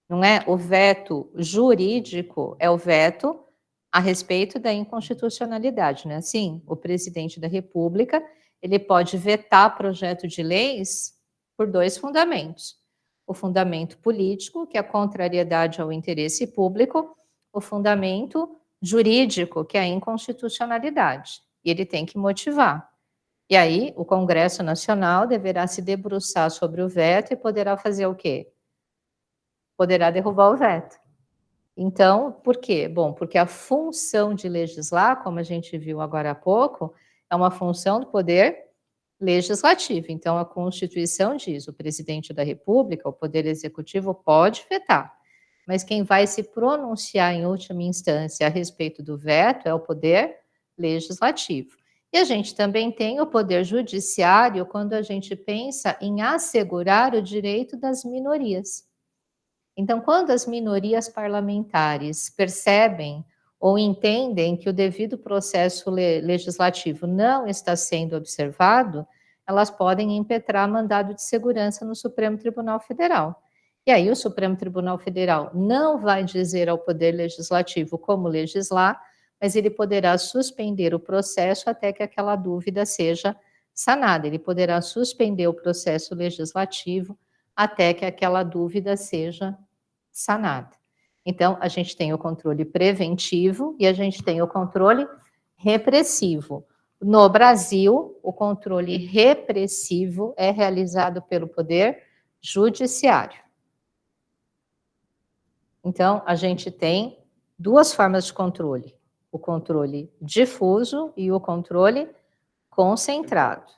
não é? O veto jurídico é o veto a respeito da inconstitucionalidade, não é assim? O presidente da República, ele pode vetar projeto de leis por 2 fundamentos. O fundamento político, que é a contrariedade ao interesse público, o fundamento jurídico, que é a inconstitucionalidade. E ele tem que motivar. E aí, o Congresso Nacional deverá se debruçar sobre o veto e poderá fazer o quê? Poderá derrubar o veto. Então, por quê? Bom, porque a função de legislar, como a gente viu agora há pouco, é uma função do poder legislativo. Então, a Constituição diz, o presidente da República, o Poder Executivo, pode vetar, mas quem vai se pronunciar em última instância a respeito do veto é o Poder Legislativo. E a gente também tem o Poder Judiciário quando a gente pensa em assegurar o direito das minorias. Então, quando as minorias parlamentares percebem ou entendem que o devido processo legislativo não está sendo observado, elas podem impetrar mandado de segurança no Supremo Tribunal Federal. E aí o Supremo Tribunal Federal não vai dizer ao Poder Legislativo como legislar, mas ele poderá suspender o processo até que aquela dúvida seja sanada. Ele poderá suspender o processo legislativo até que aquela dúvida seja sanada. Então, a gente tem o controle preventivo e a gente tem o controle repressivo. No Brasil, o controle repressivo é realizado pelo Poder Judiciário. Então, a gente tem duas formas de controle: o controle difuso e o controle concentrado.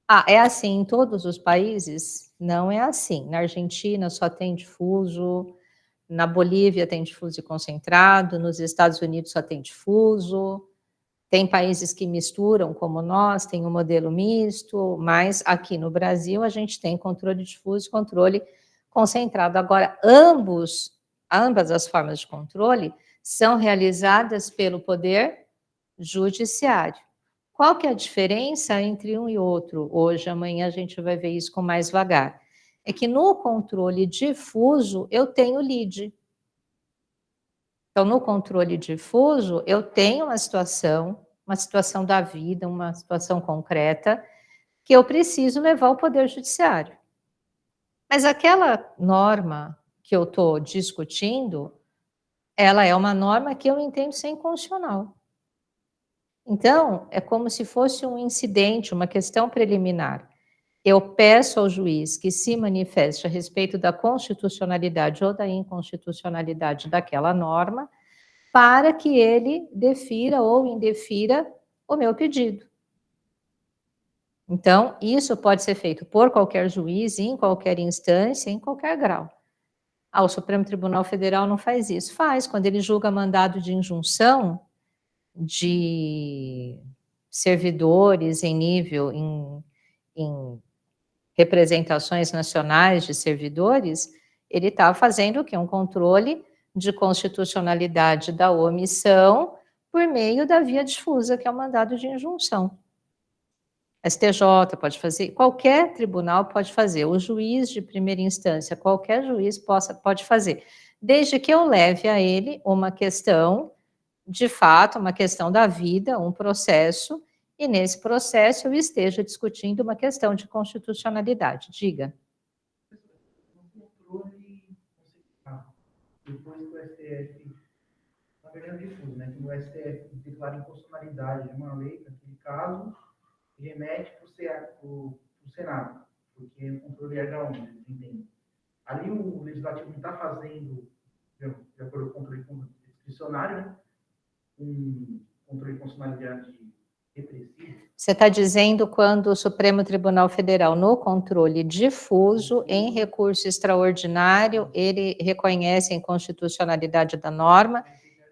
Ah, é assim em todos os países? Não é assim. Na Argentina só tem difuso, na Bolívia tem difuso e concentrado, nos Estados Unidos só tem difuso, tem países que misturam, como nós, tem um modelo misto, mas aqui no Brasil a gente tem controle difuso e controle concentrado. Agora, ambas as formas de controle são realizadas pelo Poder Judiciário. Qual que é a diferença entre um e outro? Hoje, amanhã, a gente vai ver isso com mais vagar. É que no controle difuso, eu tenho lide. Então, no controle difuso, eu tenho uma situação da vida, uma situação concreta, que eu preciso levar ao Poder Judiciário. Mas aquela norma que eu estou discutindo, ela é uma norma que eu entendo ser inconstitucional. Então, é como se fosse um incidente, uma questão preliminar. Eu peço ao juiz que se manifeste a respeito da constitucionalidade ou da inconstitucionalidade daquela norma, para que ele defira ou indefira o meu pedido. Então, isso pode ser feito por qualquer juiz, em qualquer instância, em qualquer grau. Ah, o Supremo Tribunal Federal não faz isso. Faz, quando ele julga mandado de injunção de servidores em nível, em representações nacionais de servidores, ele está fazendo o quê? Um controle de constitucionalidade da omissão por meio da via difusa, que é o mandado de injunção. STJ pode fazer, qualquer tribunal pode fazer, o juiz de primeira instância, qualquer juiz pode fazer, desde que eu leve a ele uma questão, de fato, uma questão da vida, um processo, e nesse processo eu esteja discutindo uma questão de constitucionalidade. Diga. No controle conceitual, depois que o STF, na verdade, difuso, né? Que o STF declara inconstitucionalidade de uma lei, naquele caso, remete para o Senado, porque o controle é da ONU, eles entendem. Ali o legislativo não está fazendo, de acordo com o controle discricionário, né? Um controle de constitucionalidade repressivo. Você está dizendo quando o Supremo Tribunal Federal, no controle difuso, em recurso extraordinário, ele reconhece a inconstitucionalidade da norma,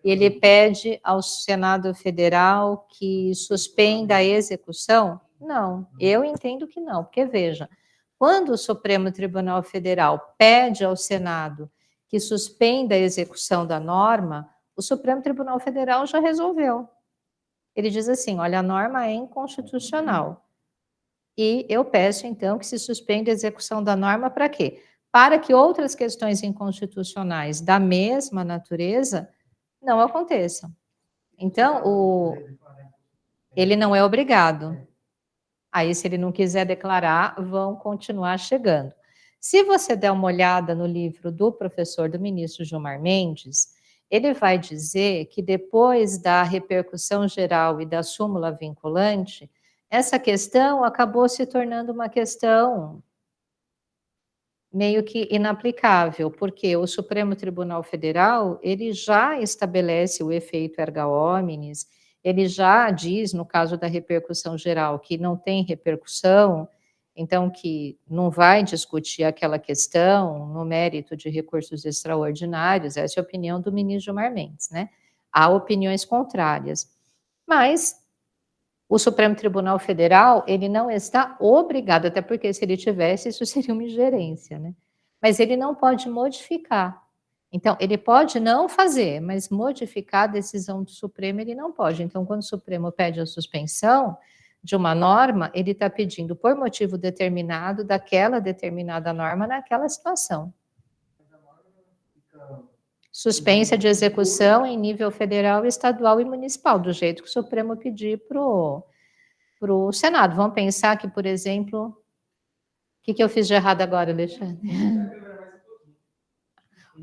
ele pede ao Senado Federal que suspenda a execução? Não, eu entendo que não, porque veja, quando o Supremo Tribunal Federal pede ao Senado que suspenda a execução da norma, o Supremo Tribunal Federal já resolveu. Ele diz assim, olha, a norma é inconstitucional. E eu peço, então, que se suspenda a execução da norma para quê? Para que outras questões inconstitucionais da mesma natureza não aconteçam. Então, ele não é obrigado. Aí, se ele não quiser declarar, vão continuar chegando. Se você der uma olhada no livro do professor, do ministro Gilmar Mendes, ele vai dizer que depois da repercussão geral e da súmula vinculante, essa questão acabou se tornando uma questão meio que inaplicável, porque o Supremo Tribunal Federal, ele já estabelece o efeito erga omnes, ele já diz, no caso da repercussão geral, que não tem repercussão, então que não vai discutir aquela questão no mérito de recursos extraordinários, essa é a opinião do ministro Gilmar Mendes, né? Há opiniões contrárias, mas o Supremo Tribunal Federal, ele não está obrigado, até porque se ele tivesse, isso seria uma ingerência, né? Mas ele não pode modificar. Então, ele pode não fazer, mas modificar a decisão do Supremo ele não pode. Então, quando o Supremo pede a suspensão de uma norma, ele está pedindo por motivo determinado daquela determinada norma naquela situação. Suspensa de execução em nível federal, estadual e municipal, do jeito que o Supremo pedir para o Senado. Vamos pensar que, por exemplo, o que eu fiz de errado agora, Alexandre?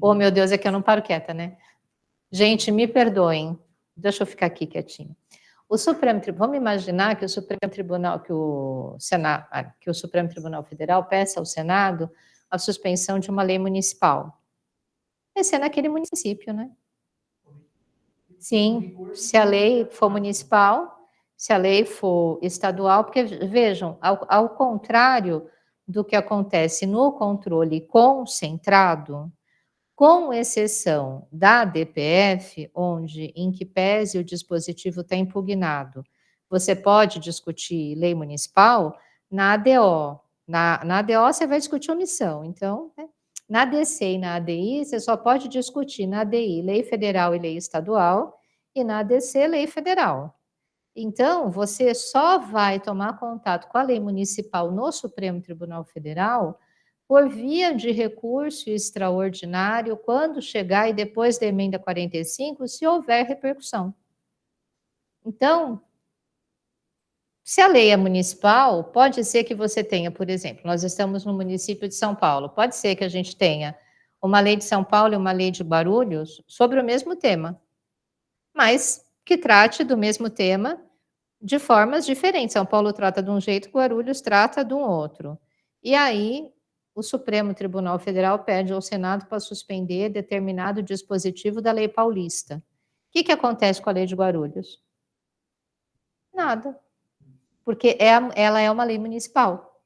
Oh, meu Deus, é que eu não paro quieta, né? Gente, me perdoem. Deixa eu ficar aqui quietinho. O Supremo Tribunal, vamos imaginar que o Supremo Tribunal, que o Supremo Tribunal Federal peça ao Senado a suspensão de uma lei municipal. Vai ser naquele município, né? Sim, se a lei for municipal, se a lei for estadual, porque, vejam, ao contrário do que acontece no controle concentrado, com exceção da DPF, onde, em que pese o dispositivo está impugnado, você pode discutir lei municipal, na ADO. Na ADO você vai discutir omissão, então, né? Na ADC e na ADI, você só pode discutir na ADI lei federal e lei estadual, e na ADC lei federal. Então, você só vai tomar contato com a lei municipal no Supremo Tribunal Federal por via de recurso extraordinário, quando chegar e depois da emenda 45, se houver repercussão. Então, se a lei é municipal, pode ser que você tenha, por exemplo, nós estamos no município de São Paulo, pode ser que a gente tenha uma lei de São Paulo e uma lei de Guarulhos sobre o mesmo tema, mas que trate do mesmo tema de formas diferentes. São Paulo trata de um jeito, Guarulhos trata de um outro. E aí, o Supremo Tribunal Federal pede ao Senado para suspender determinado dispositivo da lei paulista. O que acontece com a lei de Guarulhos? Nada. Porque ela é uma lei municipal.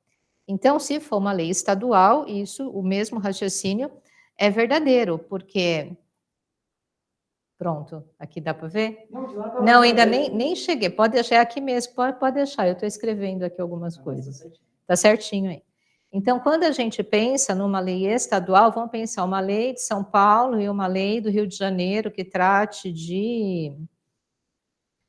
Então, se for uma lei estadual, isso, o mesmo raciocínio é verdadeiro, porque... Pronto, aqui dá para ver? Não, ainda nem cheguei, pode deixar, é aqui mesmo, pode deixar, eu estou escrevendo aqui algumas coisas. Está certinho aí. Então, quando a gente pensa numa lei estadual, vamos pensar uma lei de São Paulo e uma lei do Rio de Janeiro que trate de...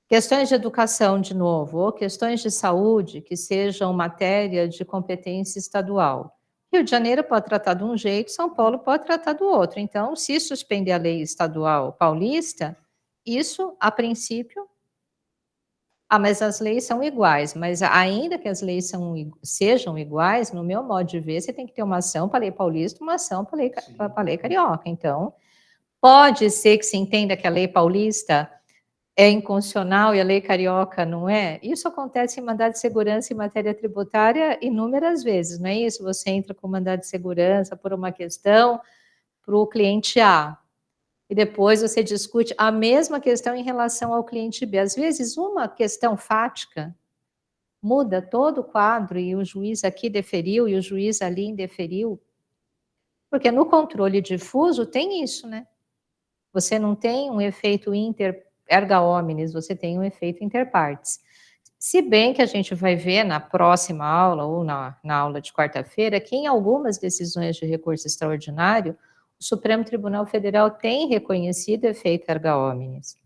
questões de educação, de novo, ou questões de saúde que sejam matéria de competência estadual. Rio de Janeiro pode tratar de um jeito, São Paulo pode tratar do outro. Então, se suspender a lei estadual paulista, isso, a princípio... mas as leis são iguais. Mas ainda que as leis sejam iguais, no meu modo de ver, você tem que ter uma ação para a lei paulista, uma ação para a lei carioca. Então, pode ser que se entenda que a lei paulista é inconstitucional e a lei carioca não é? Isso acontece em mandado de segurança em matéria tributária inúmeras vezes, não é isso? Você entra com mandado de segurança por uma questão para o cliente A, e depois você discute a mesma questão em relação ao cliente B. Às vezes, uma questão fática muda todo o quadro, e o juiz aqui deferiu, e o juiz ali indeferiu, porque no controle difuso tem isso, né? Você não tem um efeito erga omnes, você tem um efeito interpartes. Se bem que a gente vai ver na próxima aula, ou na aula de quarta-feira, que em algumas decisões de recurso extraordinário, o Supremo Tribunal Federal tem reconhecido efeito erga omnes.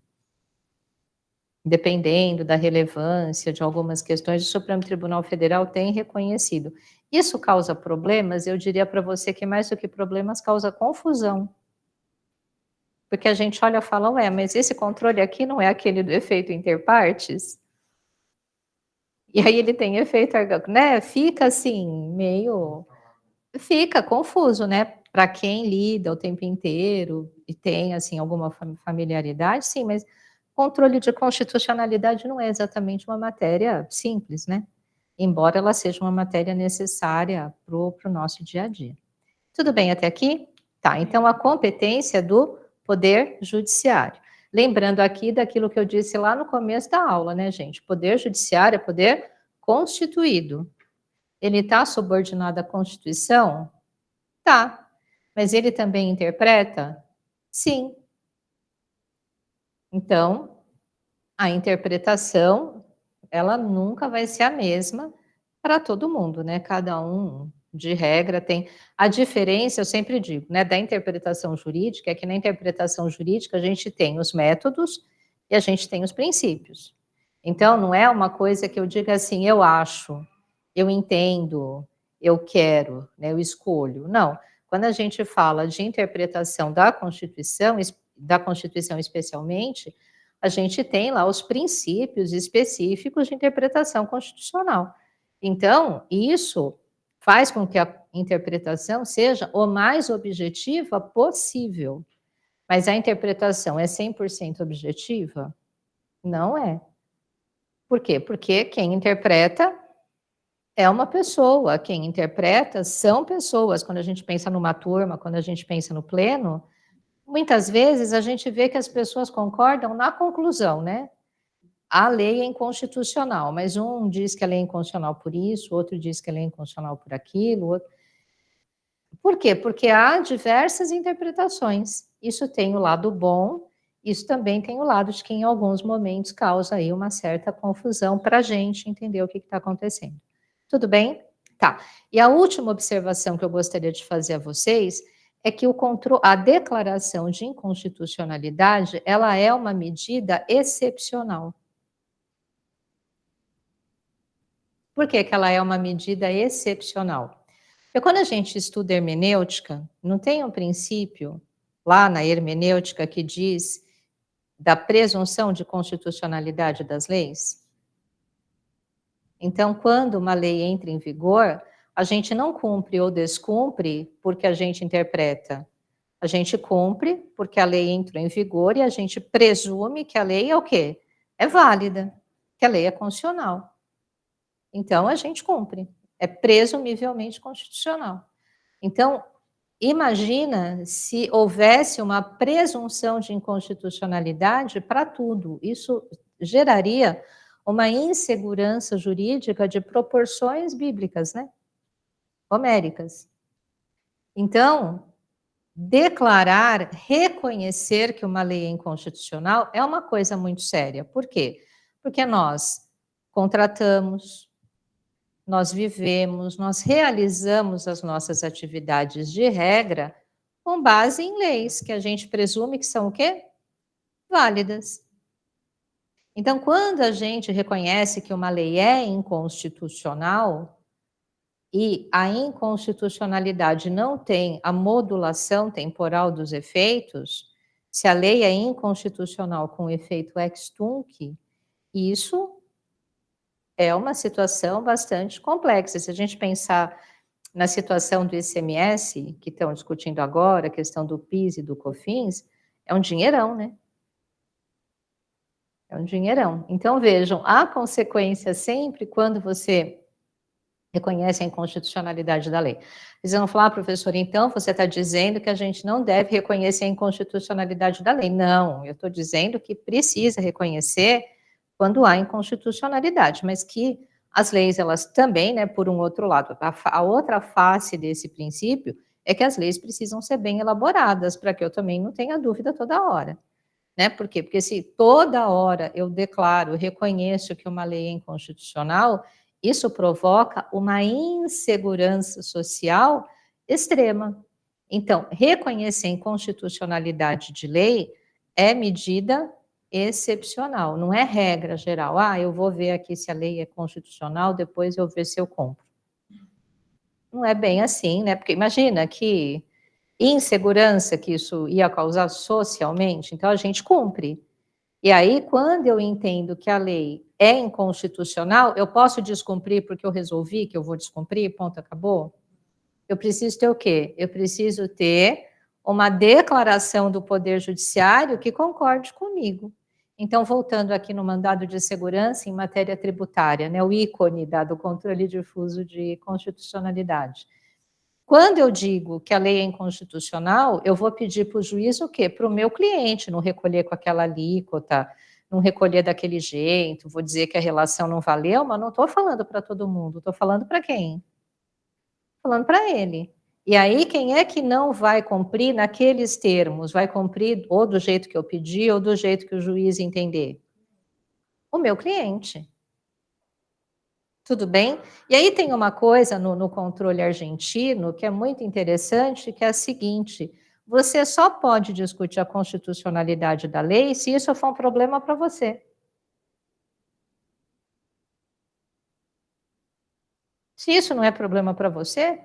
Dependendo da relevância de algumas questões, o Supremo Tribunal Federal tem reconhecido. Isso causa problemas? Eu diria para você que mais do que problemas, causa confusão. Porque a gente olha e fala, ué, mas esse controle aqui não é aquele do efeito interpartes? E aí ele tem efeito, né? Fica assim, meio... Fica confuso, né? Para quem lida o tempo inteiro e tem, assim, alguma familiaridade, sim, mas controle de constitucionalidade não é exatamente uma matéria simples, né? Embora ela seja uma matéria necessária para o nosso dia a dia. Tudo bem até aqui? Tá, então a competência do Poder Judiciário. Lembrando aqui daquilo que eu disse lá no começo da aula, né, gente? Poder judiciário é poder constituído. Ele está subordinado à Constituição? Tá. Mas ele também interpreta? Sim. Então, a interpretação, ela nunca vai ser a mesma para todo mundo, né? Cada um, de regra, tem. A diferença, eu sempre digo, né, da interpretação jurídica, é que na interpretação jurídica a gente tem os métodos e a gente tem os princípios. Então, não é uma coisa que eu diga assim, eu acho, eu entendo, eu quero, né, eu escolho. Não. Quando a gente fala de interpretação da Constituição especialmente, a gente tem lá os princípios específicos de interpretação constitucional. Então, isso faz com que a interpretação seja o mais objetiva possível. Mas a interpretação é 100% objetiva? Não é. Por quê? Porque quem interpreta é uma pessoa, quem interpreta são pessoas. Quando a gente pensa numa turma, quando a gente pensa no pleno, muitas vezes a gente vê que as pessoas concordam na conclusão, né? A lei é inconstitucional, mas um diz que a lei é inconstitucional por isso, outro diz que a lei é inconstitucional por aquilo. Outro... Por quê? Porque há diversas interpretações. Isso tem o lado bom, isso também tem o lado de que em alguns momentos causa aí uma certa confusão para a gente entender o que está acontecendo. Tudo bem? Tá. E a última observação que eu gostaria de fazer a vocês é que a declaração de inconstitucionalidade, ela é uma medida excepcional. Por que ela é uma medida excepcional? Porque quando a gente estuda hermenêutica, não tem um princípio lá na hermenêutica que diz da presunção de constitucionalidade das leis? Então, quando uma lei entra em vigor, a gente não cumpre ou descumpre porque a gente interpreta. A gente cumpre porque a lei entrou em vigor e a gente presume que a lei é o quê? É válida, que a lei é constitucional. Então, a gente cumpre. É presumivelmente constitucional. Então, imagina se houvesse uma presunção de inconstitucionalidade para tudo. Isso geraria uma insegurança jurídica de proporções bíblicas, né? Homéricas. Então, declarar, reconhecer que uma lei é inconstitucional é uma coisa muito séria. Por quê? Porque nós contratamos, nós vivemos, nós realizamos as nossas atividades de regra com base em leis que a gente presume que são o quê? Válidas. Então, quando a gente reconhece que uma lei é inconstitucional e a inconstitucionalidade não tem a modulação temporal dos efeitos, se a lei é inconstitucional com efeito ex tunc, isso é uma situação bastante complexa. Se a gente pensar na situação do ICMS, que estão discutindo agora, a questão do PIS e do COFINS, é um dinheirão, né? É um dinheirão. Então, vejam, a consequência sempre quando você reconhece a inconstitucionalidade da lei. Eles vão falar, professor, então você está dizendo que a gente não deve reconhecer a inconstitucionalidade da lei. Não, eu estou dizendo que precisa reconhecer quando há inconstitucionalidade, mas que as leis, elas também, né, por um outro lado, a outra face desse princípio é que as leis precisam ser bem elaboradas, para que eu também não tenha dúvida toda hora. Né? Por quê? Porque se toda hora eu declaro, reconheço que uma lei é inconstitucional, isso provoca uma insegurança social extrema. Então, reconhecer a inconstitucionalidade de lei é medida excepcional, não é regra geral. Ah, eu vou ver aqui se a lei é constitucional, depois eu ver se eu compro. Não é bem assim, né? Porque imagina que insegurança que isso ia causar socialmente, então a gente cumpre. E aí, quando eu entendo que a lei é inconstitucional, eu posso descumprir porque eu resolvi que eu vou descumprir, ponto, acabou? Eu preciso ter o quê? Eu preciso ter uma declaração do Poder Judiciário que concorde comigo. Então, voltando aqui no mandado de segurança em matéria tributária, né, o ícone do controle difuso de constitucionalidade. Quando eu digo que a lei é inconstitucional, eu vou pedir para o juiz o quê? Para o meu cliente não recolher com aquela alíquota, não recolher daquele jeito, vou dizer que a relação não valeu, mas não estou falando para todo mundo, estou falando para quem? Falando para ele. E aí, quem é que não vai cumprir naqueles termos? Vai cumprir ou do jeito que eu pedi, ou do jeito que o juiz entender? O meu cliente. Tudo bem? E aí tem uma coisa no controle argentino que é muito interessante, que é a seguinte: você só pode discutir a constitucionalidade da lei se isso for um problema para você. Se isso não é problema para você,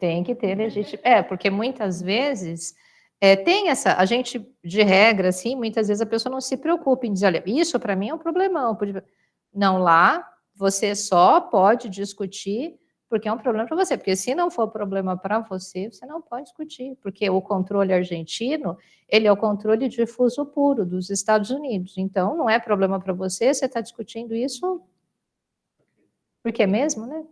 tem que ter legitimidade. Porque muitas vezes tem essa, a gente, de regra, assim, muitas vezes a pessoa não se preocupa em dizer, olha, isso para mim é um problemão. Não, lá você só pode discutir porque é um problema para você, porque se não for problema para você, você não pode discutir, porque o controle argentino, ele é o controle difuso puro dos Estados Unidos, então não é problema para você, você está discutindo isso, porque é mesmo, né?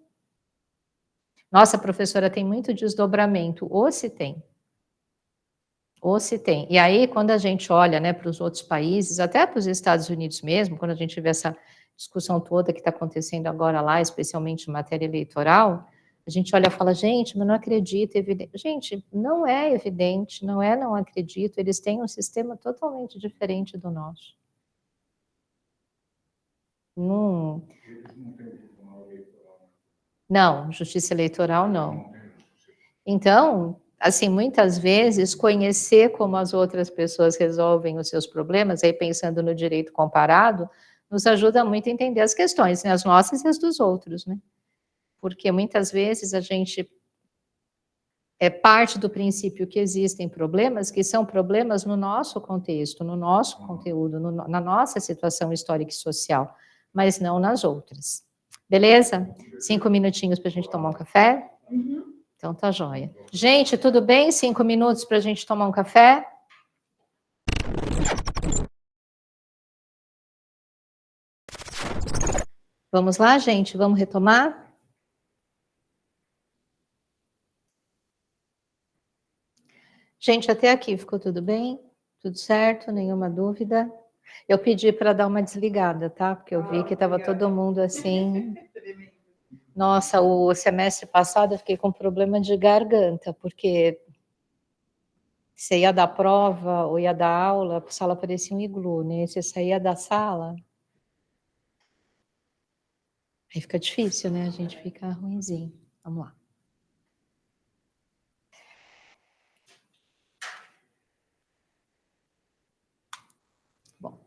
Nossa, professora, tem muito desdobramento, ou se tem. Ou se tem. E aí, quando a gente olha, né, para os outros países, até para os Estados Unidos mesmo, quando a gente vê essa discussão toda que está acontecendo agora lá, especialmente em matéria eleitoral, a gente olha e fala, gente, mas não acredito, é evidente. Gente, não é evidente, não acredito, eles têm um sistema totalmente diferente do nosso. Não, não, justiça eleitoral não. Então, assim, muitas vezes, conhecer como as outras pessoas resolvem os seus problemas, aí pensando no direito comparado, nos ajuda muito a entender as questões, né, as nossas e as dos outros, né? Porque muitas vezes a gente parte do princípio que existem problemas que são problemas no nosso contexto, no nosso conteúdo, na nossa situação histórica e social, mas não nas outras. Beleza? 5 minutinhos para a gente tomar um café? Então tá joia. Gente, tudo bem? 5 minutos para a gente tomar um café? Vamos lá, gente? Vamos retomar? Gente, até aqui ficou tudo bem? Tudo certo? Nenhuma dúvida? Eu pedi para dar uma desligada, tá? Porque eu vi que estava todo mundo assim. Nossa, o semestre passado eu fiquei com problema de garganta, porque você ia dar prova ou ia dar aula, a sala parecia um iglu, né? Você saía da sala, aí fica difícil, né? A gente fica ruinzinho. Vamos lá. Bom,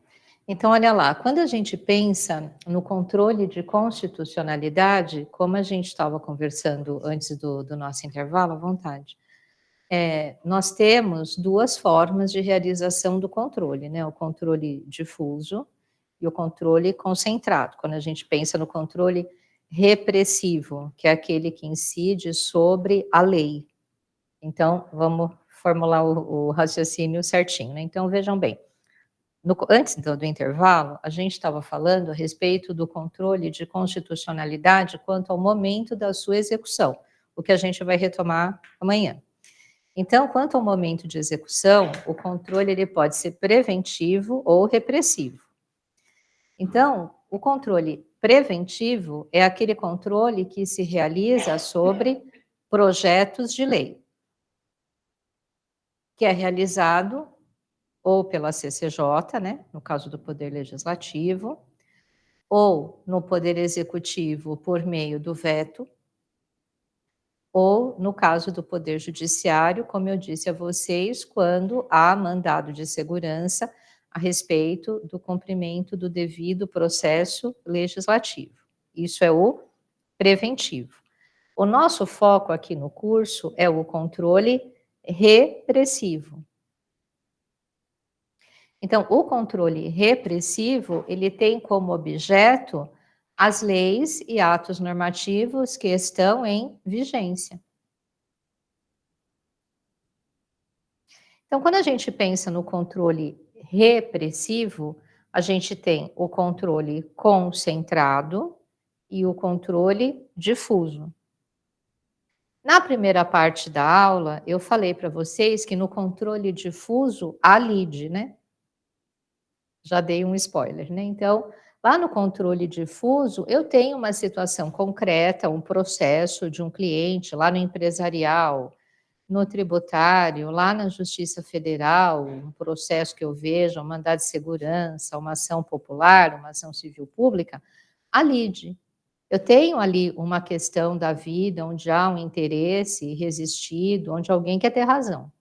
então olha lá, quando a gente pensa no controle de constitucionalidade, como a gente estava conversando antes do nosso intervalo, à vontade, nós temos duas formas de realização do controle, né? O controle difuso e o controle concentrado. Quando a gente pensa no controle repressivo, que é aquele que incide sobre a lei. Então, vamos formular o raciocínio certinho, né? Então, vejam bem, antes do intervalo, a gente estava falando a respeito do controle de constitucionalidade quanto ao momento da sua execução, o que a gente vai retomar amanhã. Então, quanto ao momento de execução, o controle ele pode ser preventivo ou repressivo. Então, o controle preventivo é aquele controle que se realiza sobre projetos de lei, que é realizado ou pela CCJ, né, no caso do Poder Legislativo, ou no Poder Executivo por meio do veto, ou no caso do Poder Judiciário, como eu disse a vocês, quando há mandado de segurança a respeito do cumprimento do devido processo legislativo. Isso é o preventivo. O nosso foco aqui no curso é o controle repressivo. Então, o controle repressivo, ele tem como objeto as leis e atos normativos que estão em vigência. Então, quando a gente pensa no controle repressivo, a gente tem o controle concentrado e o controle difuso. Na primeira parte da aula, eu falei para vocês que no controle difuso há lead, né? Já dei um spoiler, né? Então, lá no controle difuso, eu tenho uma situação concreta, um processo de um cliente, lá no empresarial, no tributário, lá na Justiça Federal, um processo que eu vejo, um mandado de segurança, uma ação popular, uma ação civil pública, a lead. Eu tenho ali uma questão da vida onde há um interesse resistido, onde alguém quer ter razão.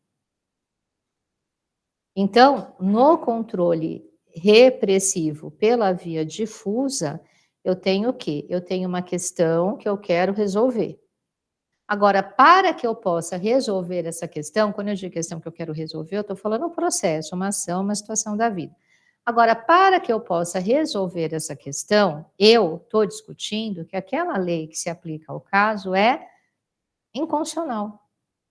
Então, no controle repressivo pela via difusa, eu tenho o quê? Eu tenho uma questão que eu quero resolver. Agora, para que eu possa resolver essa questão, quando eu digo questão que eu quero resolver, eu estou falando um processo, uma ação, uma situação da vida. Agora, para que eu possa resolver essa questão, eu estou discutindo que aquela lei que se aplica ao caso é inconstitucional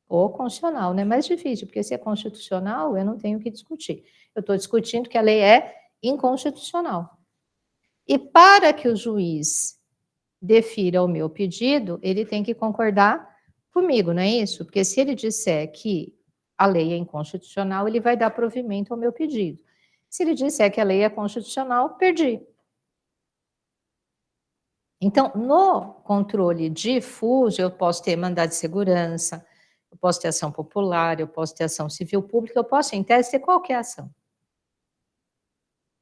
ou constitucional, né? Mais difícil, porque se é constitucional, eu não tenho o que discutir. Eu estou discutindo que a lei é inconstitucional. E para que o juiz defira o meu pedido, ele tem que concordar comigo, não é isso? Porque se ele disser que a lei é inconstitucional, ele vai dar provimento ao meu pedido. Se ele disser que a lei é constitucional, perdi. Então, no controle difuso, eu posso ter mandado de segurança, eu posso ter ação popular, eu posso ter ação civil pública, eu posso, em tese, ter qualquer ação.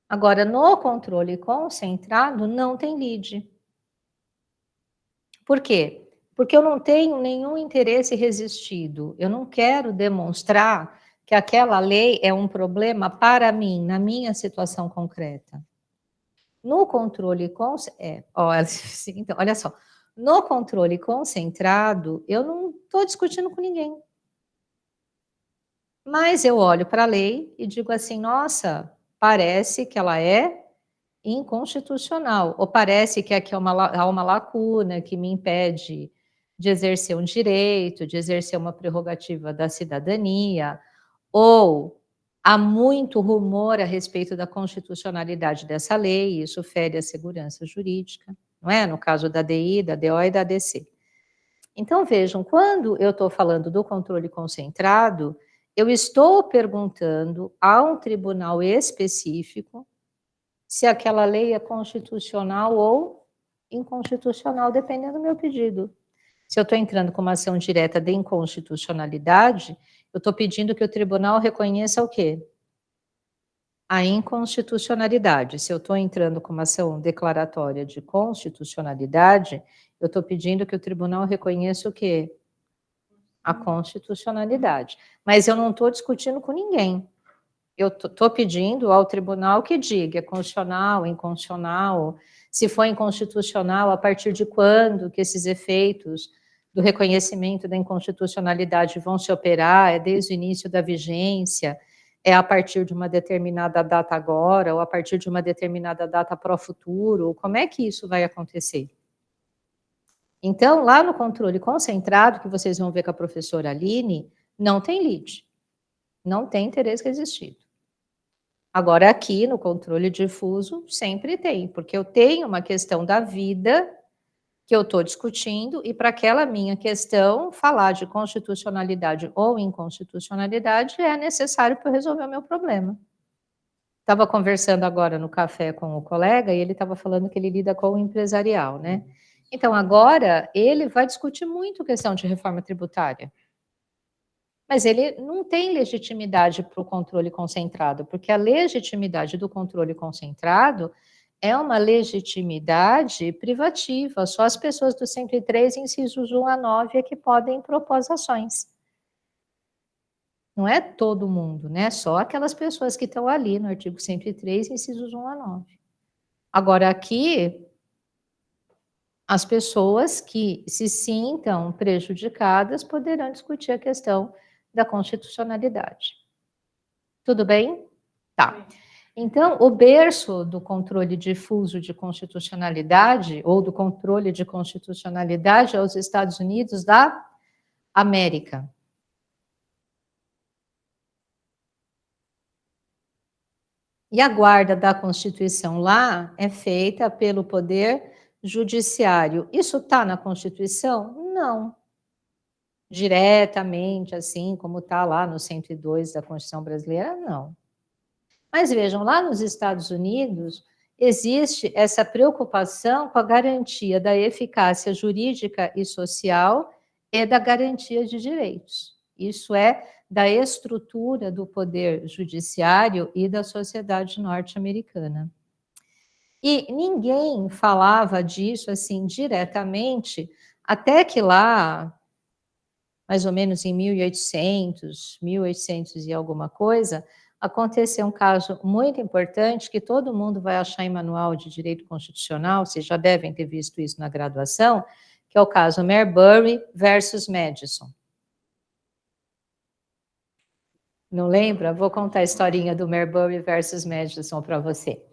Agora, no controle concentrado, não tem lead. Por quê? Porque eu não tenho nenhum interesse resistido. Eu não quero demonstrar que aquela lei é um problema para mim, na minha situação concreta. No controle então, olha só. No controle concentrado, eu não estou discutindo com ninguém. Mas eu olho para a lei e digo assim, nossa, parece que ela é inconstitucional, ou parece que aqui há uma lacuna que me impede de exercer um direito, de exercer uma prerrogativa da cidadania, ou há muito rumor a respeito da constitucionalidade dessa lei, isso fere a segurança jurídica, não é? No caso da DI, da DO e da ADC. Então, vejam, quando eu estou falando do controle concentrado, eu estou perguntando a um tribunal específico se aquela lei é constitucional ou inconstitucional, dependendo do meu pedido. Se eu estou entrando com uma ação direta de inconstitucionalidade, eu estou pedindo que o tribunal reconheça o quê? A inconstitucionalidade. Se eu estou entrando com uma ação declaratória de constitucionalidade, eu estou pedindo que o tribunal reconheça o quê? A constitucionalidade. Mas eu não estou discutindo com ninguém. Eu estou pedindo ao tribunal que diga, é constitucional, inconstitucional, se for inconstitucional, a partir de quando que esses efeitos do reconhecimento da inconstitucionalidade vão se operar, é desde o início da vigência, é a partir de uma determinada data agora, ou a partir de uma determinada data pró-futuro, como é que isso vai acontecer? Então, lá no controle concentrado, que vocês vão ver com a professora Aline, não tem lead, não tem interesse resistido. Agora, aqui no controle difuso, sempre tem, porque eu tenho uma questão da vida que eu estou discutindo, e para aquela minha questão, falar de constitucionalidade ou inconstitucionalidade é necessário para resolver o meu problema. Estava conversando agora no café com o colega, e ele estava falando que ele lida com o empresarial, né? Então, agora, ele vai discutir muito questão de reforma tributária. Mas ele não tem legitimidade para o controle concentrado, porque a legitimidade do controle concentrado é uma legitimidade privativa, só as pessoas do 103, incisos 1 a 9, é que podem propor as ações. Não é todo mundo, né? Só aquelas pessoas que estão ali no artigo 103, incisos 1 a 9. Agora, aqui, as pessoas que se sintam prejudicadas poderão discutir a questão da constitucionalidade. Tudo bem? Tá. Então, o berço do controle difuso de constitucionalidade, ou do controle de constitucionalidade, é os Estados Unidos da América. E a guarda da Constituição lá é feita pelo Poder Judiciário. Isso está na Constituição? Não. diretamente, assim, como está lá no 102 da Constituição Brasileira, não. Mas vejam, lá nos Estados Unidos, existe essa preocupação com a garantia da eficácia jurídica e social e da garantia de direitos. Isso é da estrutura do poder judiciário e da sociedade norte-americana. E ninguém falava disso assim diretamente, até que lá, mais ou menos em 1800 e alguma coisa, aconteceu um caso muito importante que todo mundo vai achar em manual de direito constitucional, vocês já devem ter visto isso na graduação, que é o caso Marbury versus Madison. Não lembra? Vou contar a historinha do Marbury versus Madison para você.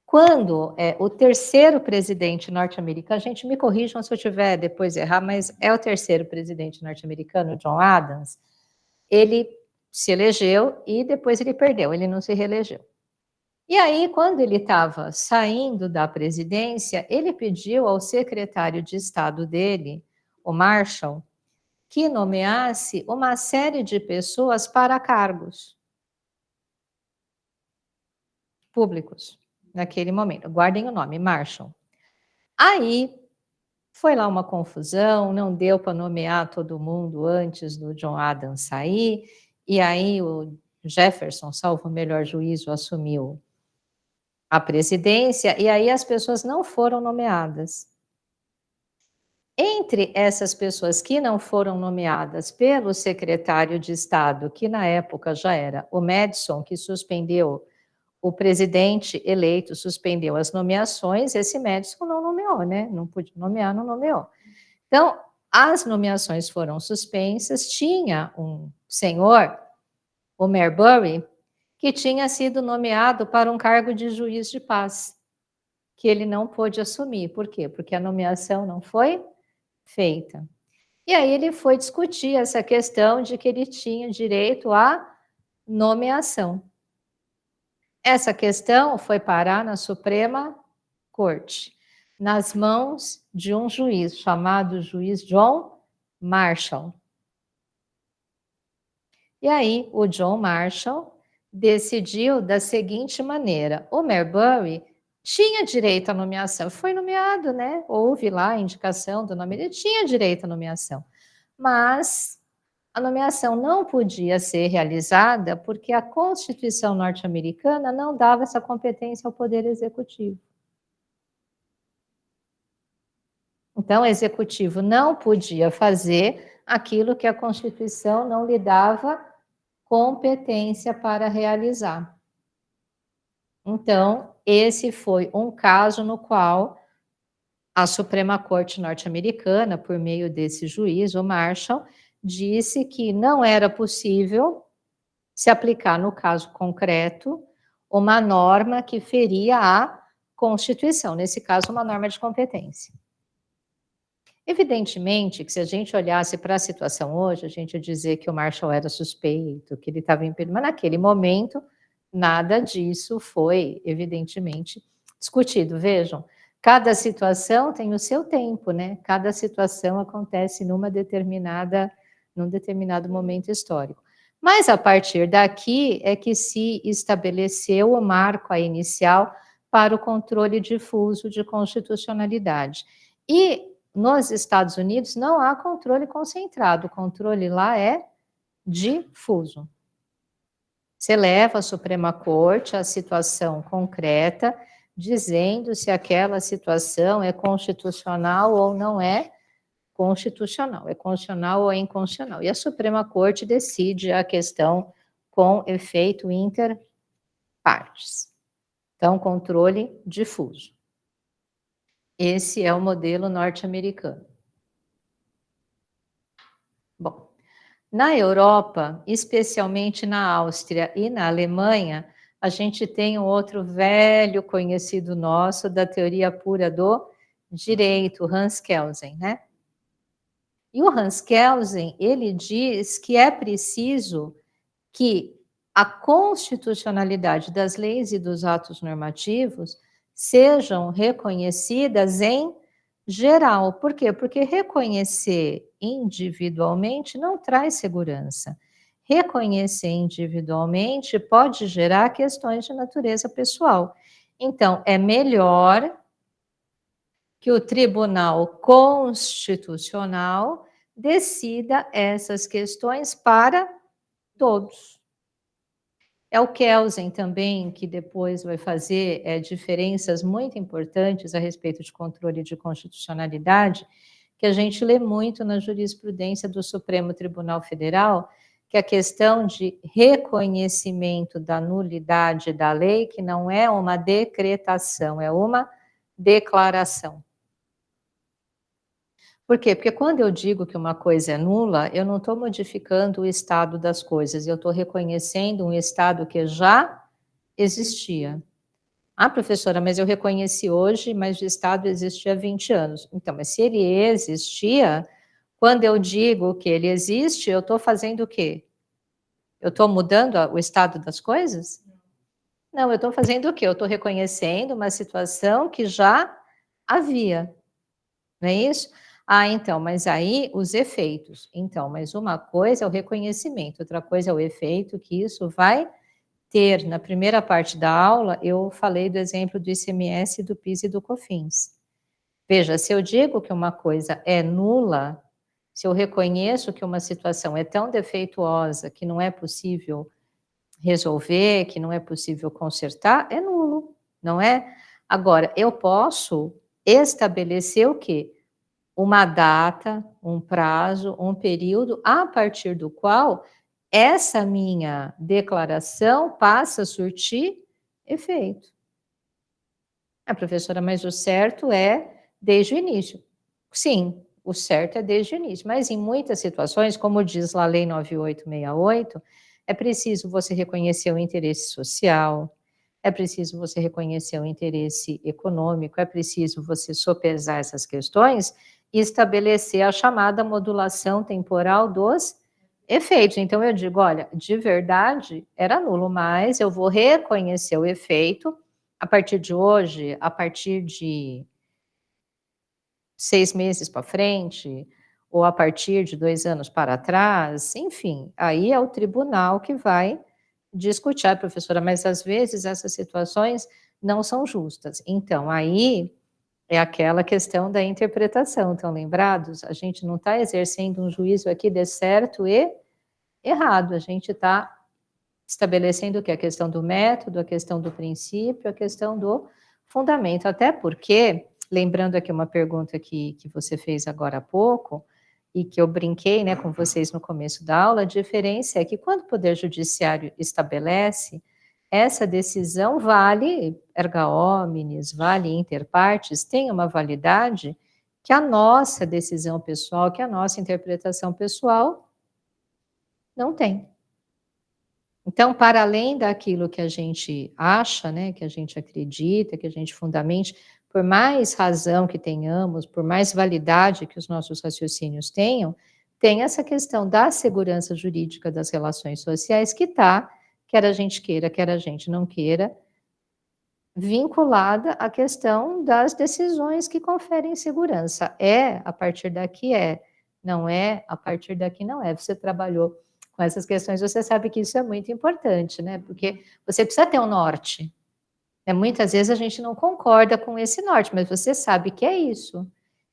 Quando o terceiro presidente norte-americano, gente, me corrijam se eu tiver depois errar, mas é o terceiro presidente norte-americano, John Adams, ele se elegeu e depois ele perdeu, ele não se reelegeu. E aí, quando ele estava saindo da presidência, ele pediu ao secretário de Estado dele, o Marshall, que nomeasse uma série de pessoas para cargos públicos naquele momento. Guardem o nome, Marshall. Aí foi lá uma confusão, não deu para nomear todo mundo antes do John Adams sair, e aí o Jefferson, salvo o melhor juízo, assumiu a presidência, e aí as pessoas não foram nomeadas. Entre essas pessoas que não foram nomeadas pelo secretário de Estado, que na época já era o Madison, que suspendeu, o presidente eleito suspendeu as nomeações, esse Madison não nomeou, né? Não podia nomear, não nomeou. Então, as nomeações foram suspensas, tinha um senhor, o Marbury, que tinha sido nomeado para um cargo de juiz de paz, que ele não pôde assumir. Por quê? Porque a nomeação não foi feita. E aí ele foi discutir essa questão de que ele tinha direito à nomeação. Essa questão foi parar na Suprema Corte, nas mãos de um juiz chamado juiz John Marshall. E aí o John Marshall decidiu da seguinte maneira: o Marbury tinha direito à nomeação, foi nomeado, né? Houve lá a indicação do nome, ele tinha direito à nomeação, mas a nomeação não podia ser realizada porque a Constituição norte-americana não dava essa competência ao Poder Executivo. Então, o Executivo não podia fazer aquilo que a Constituição não lhe dava competência para realizar. Então, esse foi um caso no qual a Suprema Corte norte-americana, por meio desse juiz, o Marshall, disse que não era possível se aplicar, no caso concreto, uma norma que feria a Constituição, nesse caso, uma norma de competência. Evidentemente que se a gente olhasse para a situação hoje, a gente ia dizer que o Marshall era suspeito, que ele estava impedido, mas naquele momento, nada disso foi, evidentemente, discutido. Vejam, cada situação tem o seu tempo, né? Cada situação acontece num determinado momento histórico. Mas a partir daqui é que se estabeleceu o marco inicial para o controle difuso de constitucionalidade. E nos Estados Unidos não há controle concentrado, o controle lá é difuso. Você leva à Suprema Corte a situação concreta, dizendo se aquela situação é constitucional ou não é constitucional, é constitucional ou é inconstitucional. E a Suprema Corte decide a questão com efeito inter partes. Então, controle difuso. Esse é o modelo norte-americano. Bom, na Europa, especialmente na Áustria e na Alemanha, a gente tem um outro velho conhecido nosso da teoria pura do direito, Hans Kelsen, né? E o Hans Kelsen, ele diz que é preciso que a constitucionalidade das leis e dos atos normativos sejam reconhecidas em geral. Por quê? Porque reconhecer individualmente não traz segurança. Reconhecer individualmente pode gerar questões de natureza pessoal. Então, é melhor que o Tribunal Constitucional decida essas questões para todos. É o Kelsen também, que depois vai fazer diferenças muito importantes a respeito de controle de constitucionalidade, que a gente lê muito na jurisprudência do Supremo Tribunal Federal, que é a questão de reconhecimento da nulidade da lei, que não é uma decretação, é uma declaração. Por quê? Porque quando eu digo que uma coisa é nula, eu não estou modificando o estado das coisas, eu estou reconhecendo um estado que já existia. Ah, professora, mas eu reconheci hoje, mas o estado existia há 20 anos. Então, mas se ele existia, quando eu digo que ele existe, eu estou fazendo o quê? Eu estou mudando o estado das coisas? Não, eu estou fazendo o quê? Eu estou reconhecendo uma situação que já havia. Não é isso? Ah, então, mas aí os efeitos. Então, mas uma coisa é o reconhecimento, outra coisa é o efeito que isso vai ter. Na primeira parte da aula, eu falei do exemplo do ICMS, do PIS e do COFINS. Veja, se eu digo que uma coisa é nula, se eu reconheço que uma situação é tão defeituosa que não é possível resolver, que não é possível consertar, é nulo, não é? Agora, eu posso estabelecer o quê? Uma data, um prazo, um período, a partir do qual essa minha declaração passa a surtir efeito. Professora, mas o certo é desde o início. Sim, o certo é desde o início, mas em muitas situações, como diz lá a Lei 9868, é preciso você reconhecer o interesse social, é preciso você reconhecer o interesse econômico, é preciso você sopesar essas questões e estabelecer a chamada modulação temporal dos efeitos. Então, eu digo, olha, de verdade era nulo, mas eu vou reconhecer o efeito a partir de hoje, a partir de 6 meses para frente, ou a partir de 2 anos para trás, enfim, aí é o tribunal que vai discutir, professora, mas às vezes essas situações não são justas. Então, aí é aquela questão da interpretação, estão lembrados? A gente não está exercendo um juízo aqui de certo e errado, a gente está estabelecendo o que? A questão do método, a questão do princípio, a questão do fundamento, até porque, lembrando aqui uma pergunta que você fez agora há pouco, e que eu brinquei, né, com vocês no começo da aula, a diferença é que quando o Poder Judiciário estabelece, essa decisão vale erga omnes, vale inter partes, tem uma validade que a nossa decisão pessoal, que a nossa interpretação pessoal não tem. Então, para além daquilo que a gente acha, né, que a gente acredita, que a gente fundamente, por mais razão que tenhamos, por mais validade que os nossos raciocínios tenham, tem essa questão da segurança jurídica das relações sociais que está, quer a gente queira, quer a gente não queira, vinculada à questão das decisões que conferem segurança. É, a partir daqui é, não é, a partir daqui não é. Você trabalhou com essas questões, você sabe que isso é muito importante, né? Porque você precisa ter um norte. Muitas vezes a gente não concorda com esse norte, mas você sabe que é isso.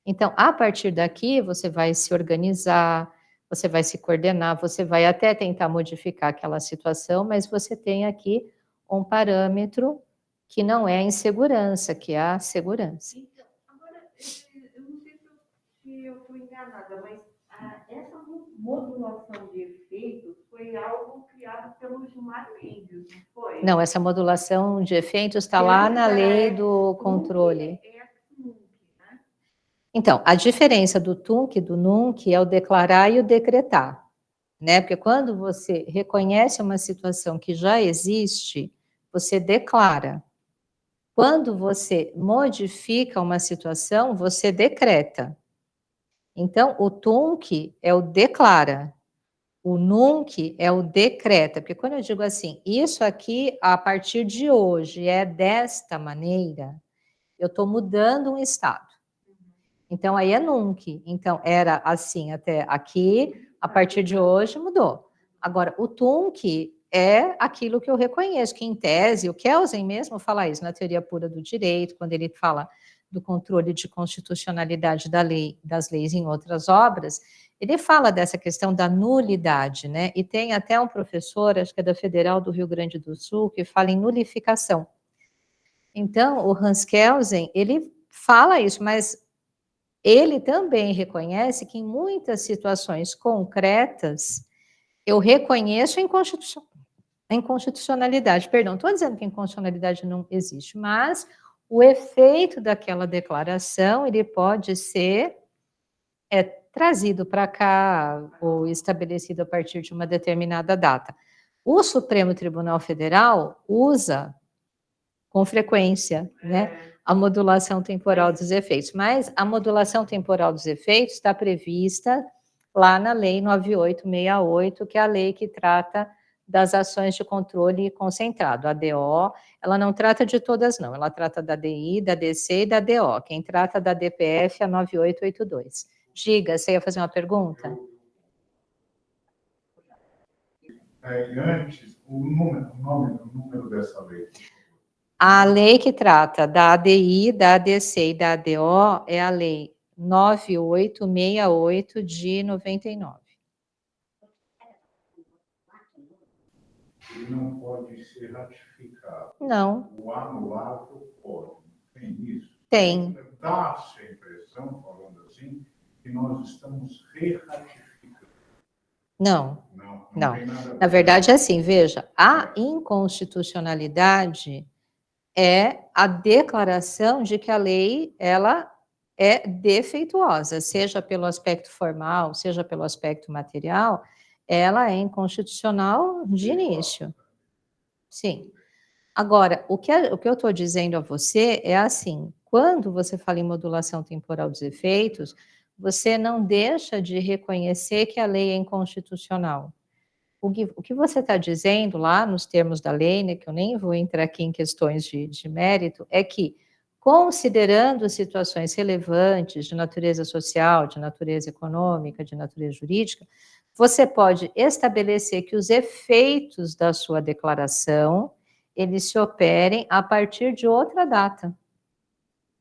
Então, a partir daqui, você vai se organizar, você vai se coordenar, você vai até tentar modificar aquela situação, mas você tem aqui um parâmetro que não é a insegurança, que é a segurança. Então, agora, eu não sei se eu estou enganada, mas essa modulação de efeitos foi algo criado pelo Gilmar Mendes, não foi? Não, essa modulação de efeitos está lá na lei do controle. É a TUNC, né? Então, a diferença do TUNC e do NUNC é o declarar e o decretar, né? Porque quando você reconhece uma situação que já existe, você declara. Quando você modifica uma situação, você decreta. Então, o TUNC é o declara, o NUNC é o decreta, porque quando eu digo assim, isso aqui, a partir de hoje, é desta maneira, eu estou mudando um estado. Então, aí é nunc. Então, era assim até aqui, a partir de hoje mudou. Agora, o tunc é aquilo que eu reconheço, que em tese, o Kelsen mesmo fala isso na teoria pura do direito, quando ele fala do controle de constitucionalidade da lei, das leis em outras obras, ele fala dessa questão da nulidade, né? E tem até um professor, acho que é da Federal do Rio Grande do Sul, que fala em nulificação. Então, o Hans Kelsen, ele fala isso, mas ele também reconhece que em muitas situações concretas, eu reconheço a inconstitucionalidade. Perdão, estou dizendo que a inconstitucionalidade não existe, mas o efeito daquela declaração, ele pode ser trazido para cá ou estabelecido a partir de uma determinada data. O Supremo Tribunal Federal usa com frequência, né, a modulação temporal dos efeitos, mas a modulação temporal dos efeitos está prevista lá na Lei 9868, que é a lei que trata das ações de controle concentrado, a DO, ela não trata de todas não, ela trata da DI, da DC e da DO, quem trata da DPF é a 9882. Diga, você ia fazer uma pergunta? Antes, o número dessa lei. A lei que trata da ADI, da ADC e da ADO é a lei 9868 de 99. Ele não pode ser ratificado. Não. O anulável pode. Tem isso? Tem. Dá-se a impressão, falando assim, que nós estamos re-ratificando. Não. Não tem nada a ver. Na verdade, é assim, veja, a inconstitucionalidade é a declaração de que a lei, ela é defeituosa, seja pelo aspecto formal, seja pelo aspecto material, ela é inconstitucional de início. Sim. Agora, o que eu estou dizendo a você é assim, quando você fala em modulação temporal dos efeitos, você não deixa de reconhecer que a lei é inconstitucional. O que você está dizendo lá nos termos da lei, né, que eu nem vou entrar aqui em questões de mérito, é que, considerando situações relevantes de natureza social, de natureza econômica, de natureza jurídica, você pode estabelecer que os efeitos da sua declaração, eles se operem a partir de outra data.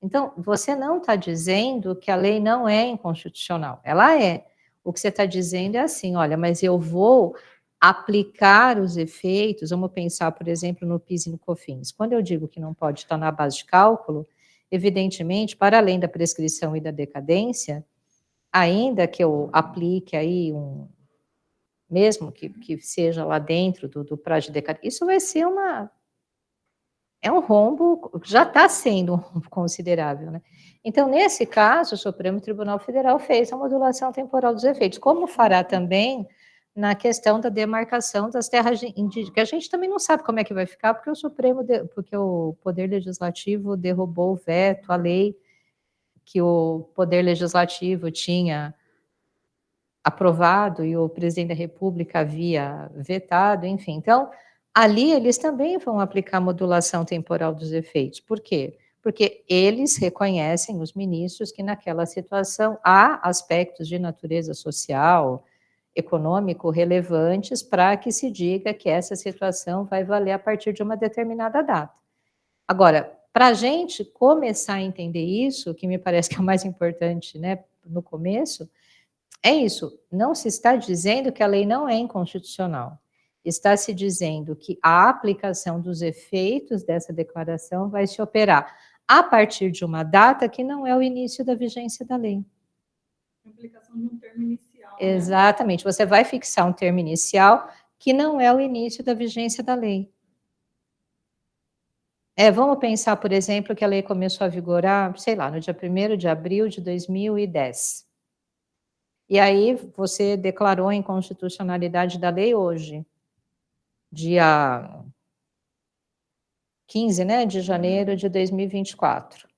Então, você não está dizendo que a lei não é inconstitucional, ela é. O que você está dizendo é assim, olha, mas eu vou aplicar os efeitos, vamos pensar, por exemplo, no PIS e no COFINS. Quando eu digo que não pode estar na base de cálculo, evidentemente, para além da prescrição e da decadência, ainda que eu aplique aí mesmo que seja lá dentro do prazo de decadência, isso vai ser um rombo, já está sendo um rombo considerável, né? Então, nesse caso, o Supremo Tribunal Federal fez a modulação temporal dos efeitos, como fará também na questão da demarcação das terras indígenas, que a gente também não sabe como é que vai ficar, porque porque o Poder Legislativo derrubou o veto, a lei que o Poder Legislativo tinha aprovado e o presidente da República havia vetado, enfim. Então, ali eles também vão aplicar a modulação temporal dos efeitos. Por quê? Porque eles reconhecem, os ministros, que naquela situação há aspectos de natureza social, econômico relevantes para que se diga que essa situação vai valer a partir de uma determinada data. Agora, para a gente começar a entender isso, que me parece que é o mais importante, né, no começo, é isso, não se está dizendo que a lei não é inconstitucional, está se dizendo que a aplicação dos efeitos dessa declaração vai se operar a partir de uma data que não é o início da vigência da lei. A aplicação de um termo inicial. Exatamente, você vai fixar um termo inicial que não é o início da vigência da lei. Vamos pensar, por exemplo, que a lei começou a vigorar, sei lá, no dia 1º de abril de 2010. E aí você declarou a inconstitucionalidade da lei hoje, dia 15, né, de janeiro de 2024.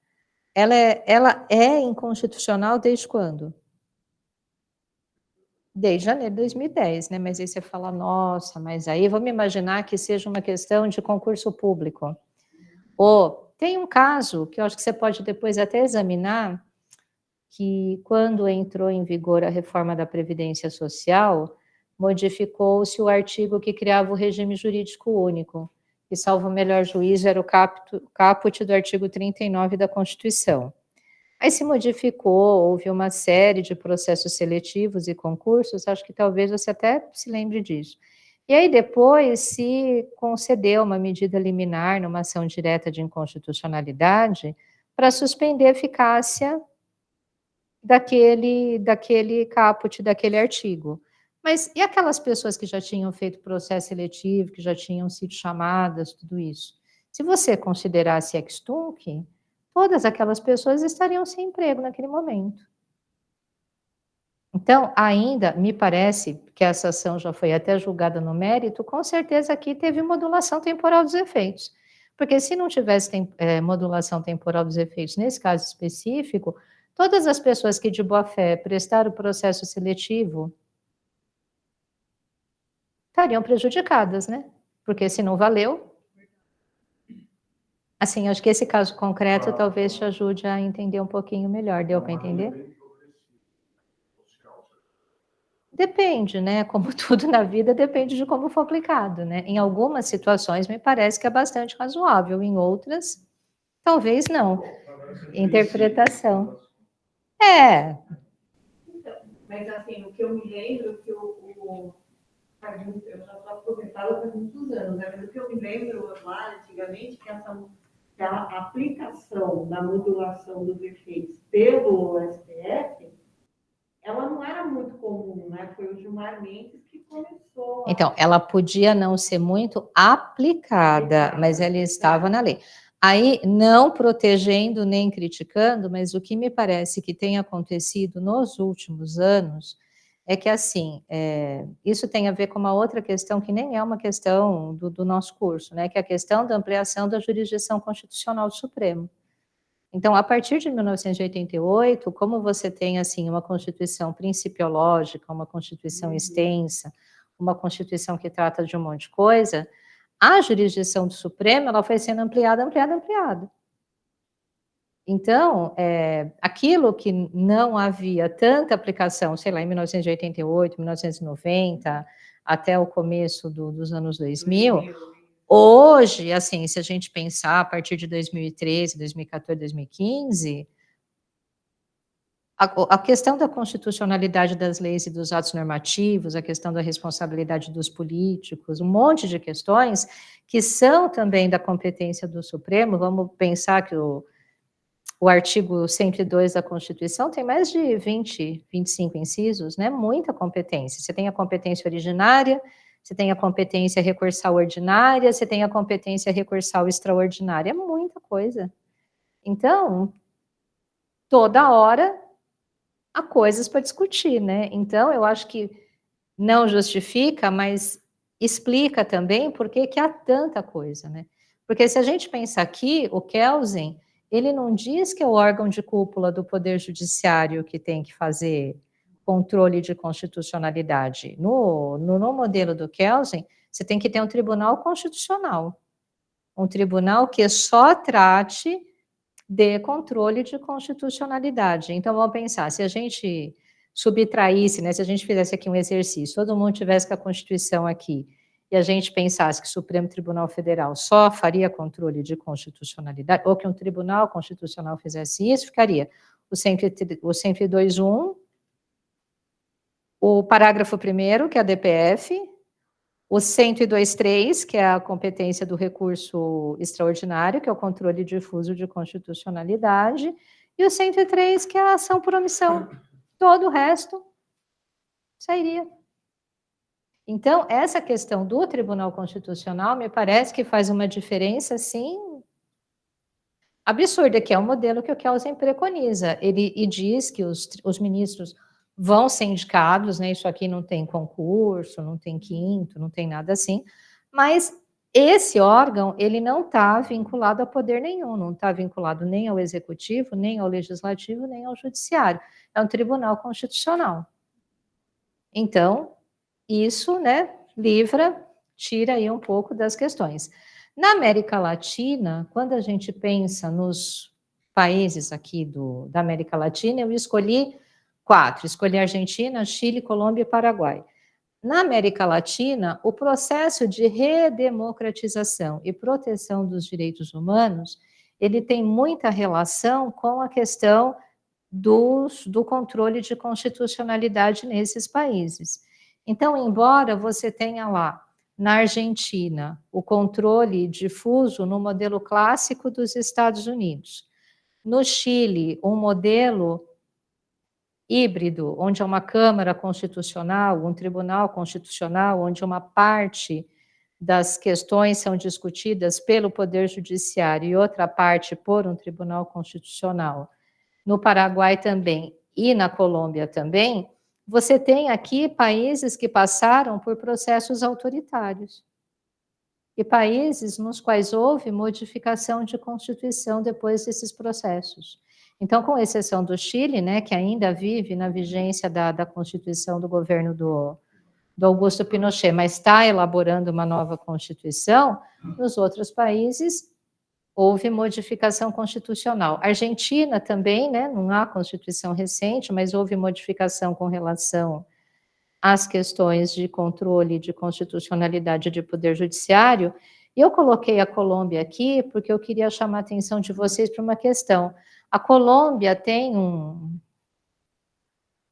Ela é inconstitucional desde quando? Desde janeiro de 2010, né? Mas aí você fala, nossa, mas aí vamos imaginar que seja uma questão de concurso público. Ou tem um caso que eu acho que você pode depois até examinar, que, quando entrou em vigor a reforma da Previdência Social, modificou-se o artigo que criava o regime jurídico único, que, salvo o melhor juízo, era o caput do artigo 39 da Constituição. Aí se modificou, houve uma série de processos seletivos e concursos, acho que talvez você até se lembre disso. E aí depois se concedeu uma medida liminar numa ação direta de inconstitucionalidade para suspender a eficácia daquele caput, daquele artigo. Mas e aquelas pessoas que já tinham feito processo seletivo, que já tinham sido chamadas, tudo isso? Se você considerasse ex tunc, todas aquelas pessoas estariam sem emprego naquele momento. Então, ainda me parece que essa ação já foi até julgada no mérito, com certeza aqui teve modulação temporal dos efeitos. Porque se não tivesse modulação temporal dos efeitos, nesse caso específico, todas as pessoas que de boa fé prestaram o processo seletivo estariam prejudicadas, né? Porque se não valeu, assim, acho que esse caso concreto talvez te ajude a entender um pouquinho melhor. Deu para entender? Depende, né? Como tudo na vida, depende de como for aplicado, né? Em algumas situações, me parece que é bastante razoável, em outras, talvez não. Interpretação. Então, mas assim, o que eu me lembro que eu já estou aposentada faz muitos anos, né? Mas o que eu me lembro lá, antigamente, que a aplicação da modulação dos efeitos pelo STF, ela não era muito comum, né? Foi o Gilmar Mendes que começou. Então, ela podia não ser muito aplicada, mas ela estava na lei. Aí, não protegendo nem criticando, mas o que me parece que tem acontecido nos últimos anos é que, assim, isso tem a ver com uma outra questão que nem é uma questão do nosso curso, né? Que é a questão da ampliação da jurisdição constitucional do Supremo. Então, a partir de 1988, como você tem, assim, uma Constituição principiológica, uma Constituição extensa, uma Constituição que trata de um monte de coisa, a jurisdição do Supremo, ela foi sendo ampliada. Então, aquilo que não havia tanta aplicação, sei lá, em 1988, 1990, até o começo dos anos 2000, hoje, assim, se a gente pensar a partir de 2013, 2014, 2015, a questão da constitucionalidade das leis e dos atos normativos, a questão da responsabilidade dos políticos, um monte de questões que são também da competência do Supremo. Vamos pensar que o artigo 102 da Constituição tem mais de 20, 25 incisos, né? Muita competência. Você tem a competência originária, você tem a competência recursal ordinária, você tem a competência recursal extraordinária, é muita coisa. Então, toda hora há coisas para discutir, né? Então, eu acho que não justifica, mas explica também por que há tanta coisa, né? Porque se a gente pensar aqui, o Kelsen, ele não diz que é o órgão de cúpula do Poder Judiciário que tem que fazer controle de constitucionalidade. No modelo do Kelsen, você tem que ter um tribunal constitucional. Um tribunal que só trate de controle de constitucionalidade. Então, vamos pensar, se a gente subtraísse, né, se a gente fizesse aqui um exercício, todo mundo tivesse com a Constituição aqui, e a gente pensasse que o Supremo Tribunal Federal só faria controle de constitucionalidade, ou que um tribunal constitucional fizesse isso, ficaria o 102.1, o parágrafo 1º, que é a DPF, o 102.3, que é a competência do recurso extraordinário, que é o controle difuso de constitucionalidade, e o 103, que é a ação por omissão. Todo o resto sairia. Então, essa questão do Tribunal Constitucional me parece que faz uma diferença, assim, absurda, que é o modelo que o Kelsen preconiza. E diz que os ministros vão ser indicados, né? Isso aqui não tem concurso, não tem quinto, não tem nada assim, mas esse órgão, ele não está vinculado a poder nenhum, não está vinculado nem ao executivo, nem ao legislativo, nem ao judiciário. É um tribunal constitucional. Então, isso, né, tira aí um pouco das questões. Na América Latina, quando a gente pensa nos países aqui da América Latina, eu escolhi 4, escolhi Argentina, Chile, Colômbia e Paraguai. Na América Latina, o processo de redemocratização e proteção dos direitos humanos, ele tem muita relação com a questão do controle de constitucionalidade nesses países. Então, embora você tenha lá, na Argentina, o controle difuso no modelo clássico dos Estados Unidos, no Chile, um modelo híbrido, onde há uma Câmara Constitucional, um Tribunal Constitucional, onde uma parte das questões são discutidas pelo Poder Judiciário e outra parte por um Tribunal Constitucional. No Paraguai também e na Colômbia também, você tem aqui países que passaram por processos autoritários. E países nos quais houve modificação de Constituição depois desses processos. Então, com exceção do Chile, né, que ainda vive na vigência da Constituição do governo do Augusto Pinochet, mas está elaborando uma nova Constituição, nos outros países houve modificação constitucional. Argentina também, né, não há Constituição recente, mas houve modificação com relação às questões de controle de constitucionalidade de poder judiciário. E eu coloquei a Colômbia aqui porque eu queria chamar a atenção de vocês para uma questão. A Colômbia tem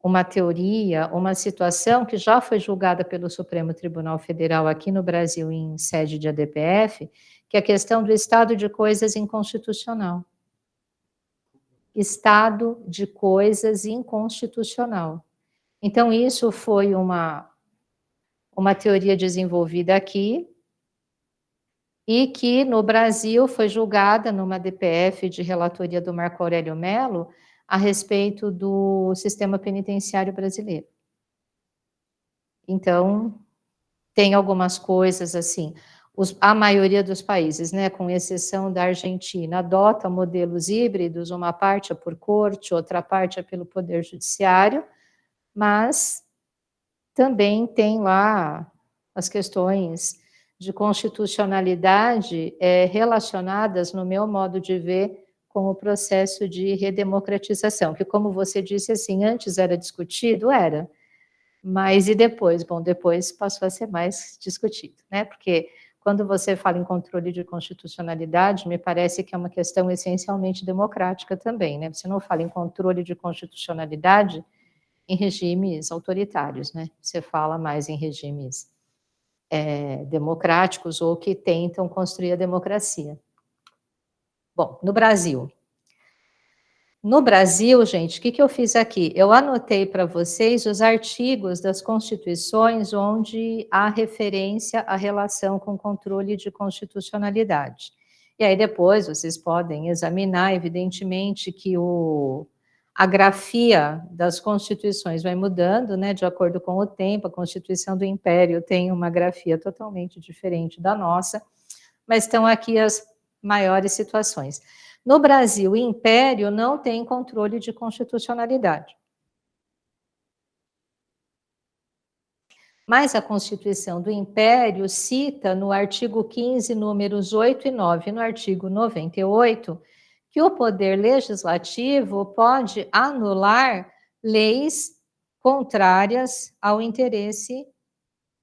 uma teoria, uma situação que já foi julgada pelo Supremo Tribunal Federal aqui no Brasil em sede de ADPF, que é a questão do estado de coisas inconstitucional. Estado de coisas inconstitucional. Então, isso foi uma teoria desenvolvida aqui e que no Brasil foi julgada numa DPF de relatoria do Marco Aurélio Mello a respeito do sistema penitenciário brasileiro. Então, tem algumas coisas assim, a maioria dos países, né, com exceção da Argentina, adota modelos híbridos, uma parte é por corte, outra parte é pelo Poder Judiciário, mas também tem lá as questões de constitucionalidade relacionadas, no meu modo de ver, com o processo de redemocratização, que, como você disse, assim, antes era discutido, mas e depois? Bom, depois passou a ser mais discutido, né? Porque quando você fala em controle de constitucionalidade, me parece que é uma questão essencialmente democrática também, né? Você não fala em controle de constitucionalidade em regimes autoritários, né? Você fala mais em regimes democráticos ou que tentam construir a democracia. Bom, no Brasil. No Brasil, gente, o que eu fiz aqui? Eu anotei para vocês os artigos das constituições onde há referência à relação com controle de constitucionalidade. E aí depois vocês podem examinar, evidentemente, que a grafia das constituições vai mudando, né, de acordo com o tempo. A Constituição do Império tem uma grafia totalmente diferente da nossa, mas estão aqui as maiores situações. No Brasil, o Império não tem controle de constitucionalidade. Mas a Constituição do Império cita no artigo 15, números 8 e 9, no artigo 98, que o poder legislativo pode anular leis contrárias ao interesse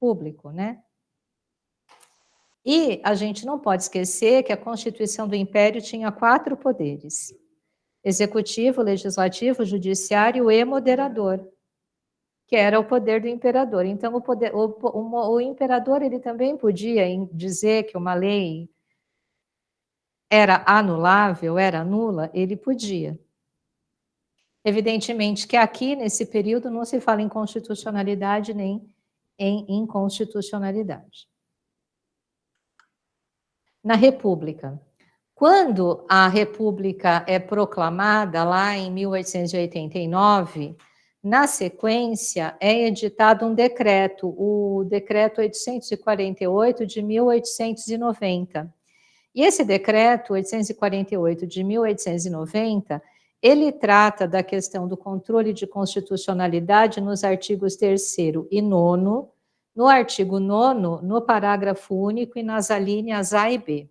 público, né? E a gente não pode esquecer que a Constituição do Império tinha 4 poderes: executivo, legislativo, judiciário e moderador, que era o poder do imperador. Então, o imperador ele também podia dizer que uma lei era anulável, era nula, ele podia. Evidentemente que aqui, nesse período, não se fala em constitucionalidade nem em inconstitucionalidade. Na República. Quando a República é proclamada, lá em 1889, na sequência é editado um decreto, o Decreto 848 de 1890. E esse decreto 848 de 1890, ele trata da questão do controle de constitucionalidade nos artigos 3º e 9º, no artigo 9º, no parágrafo único e nas alíneas A e B.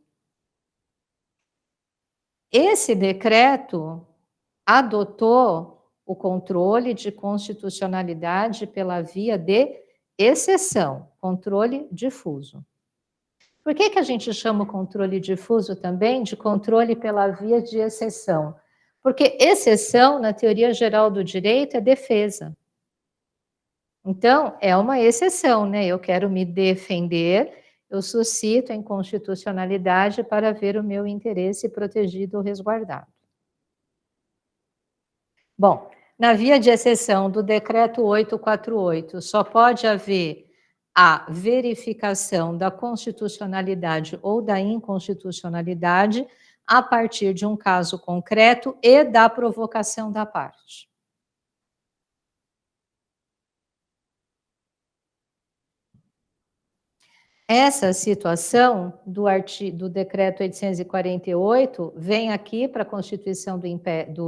Esse decreto adotou o controle de constitucionalidade pela via de exceção, controle difuso. Por que a gente chama o controle difuso também de controle pela via de exceção? Porque exceção, na teoria geral do direito, é defesa. Então, é uma exceção, né? Eu quero me defender, eu suscito a inconstitucionalidade para ver o meu interesse protegido ou resguardado. Bom, na via de exceção do decreto 848, só pode haver a verificação da constitucionalidade ou da inconstitucionalidade a partir de um caso concreto e da provocação da parte. Essa situação do decreto 848 vem aqui para a Constituição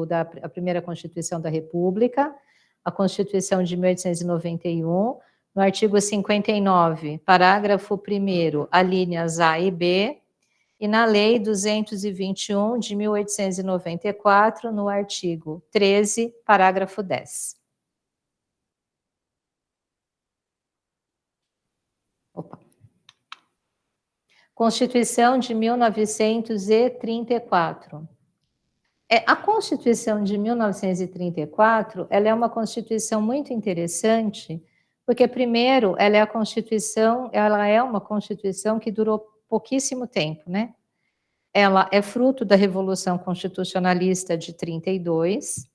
da primeira Constituição da República, a Constituição de 1891, no artigo 59, parágrafo 1º, alíneas A e B, e na Lei 221 de 1894, no artigo 13, parágrafo 10. Opa. Constituição de 1934. A Constituição de 1934, ela é uma Constituição muito interessante, porque, primeiro, ela é uma Constituição que durou pouquíssimo tempo, né? Ela é fruto da Revolução Constitucionalista de 32,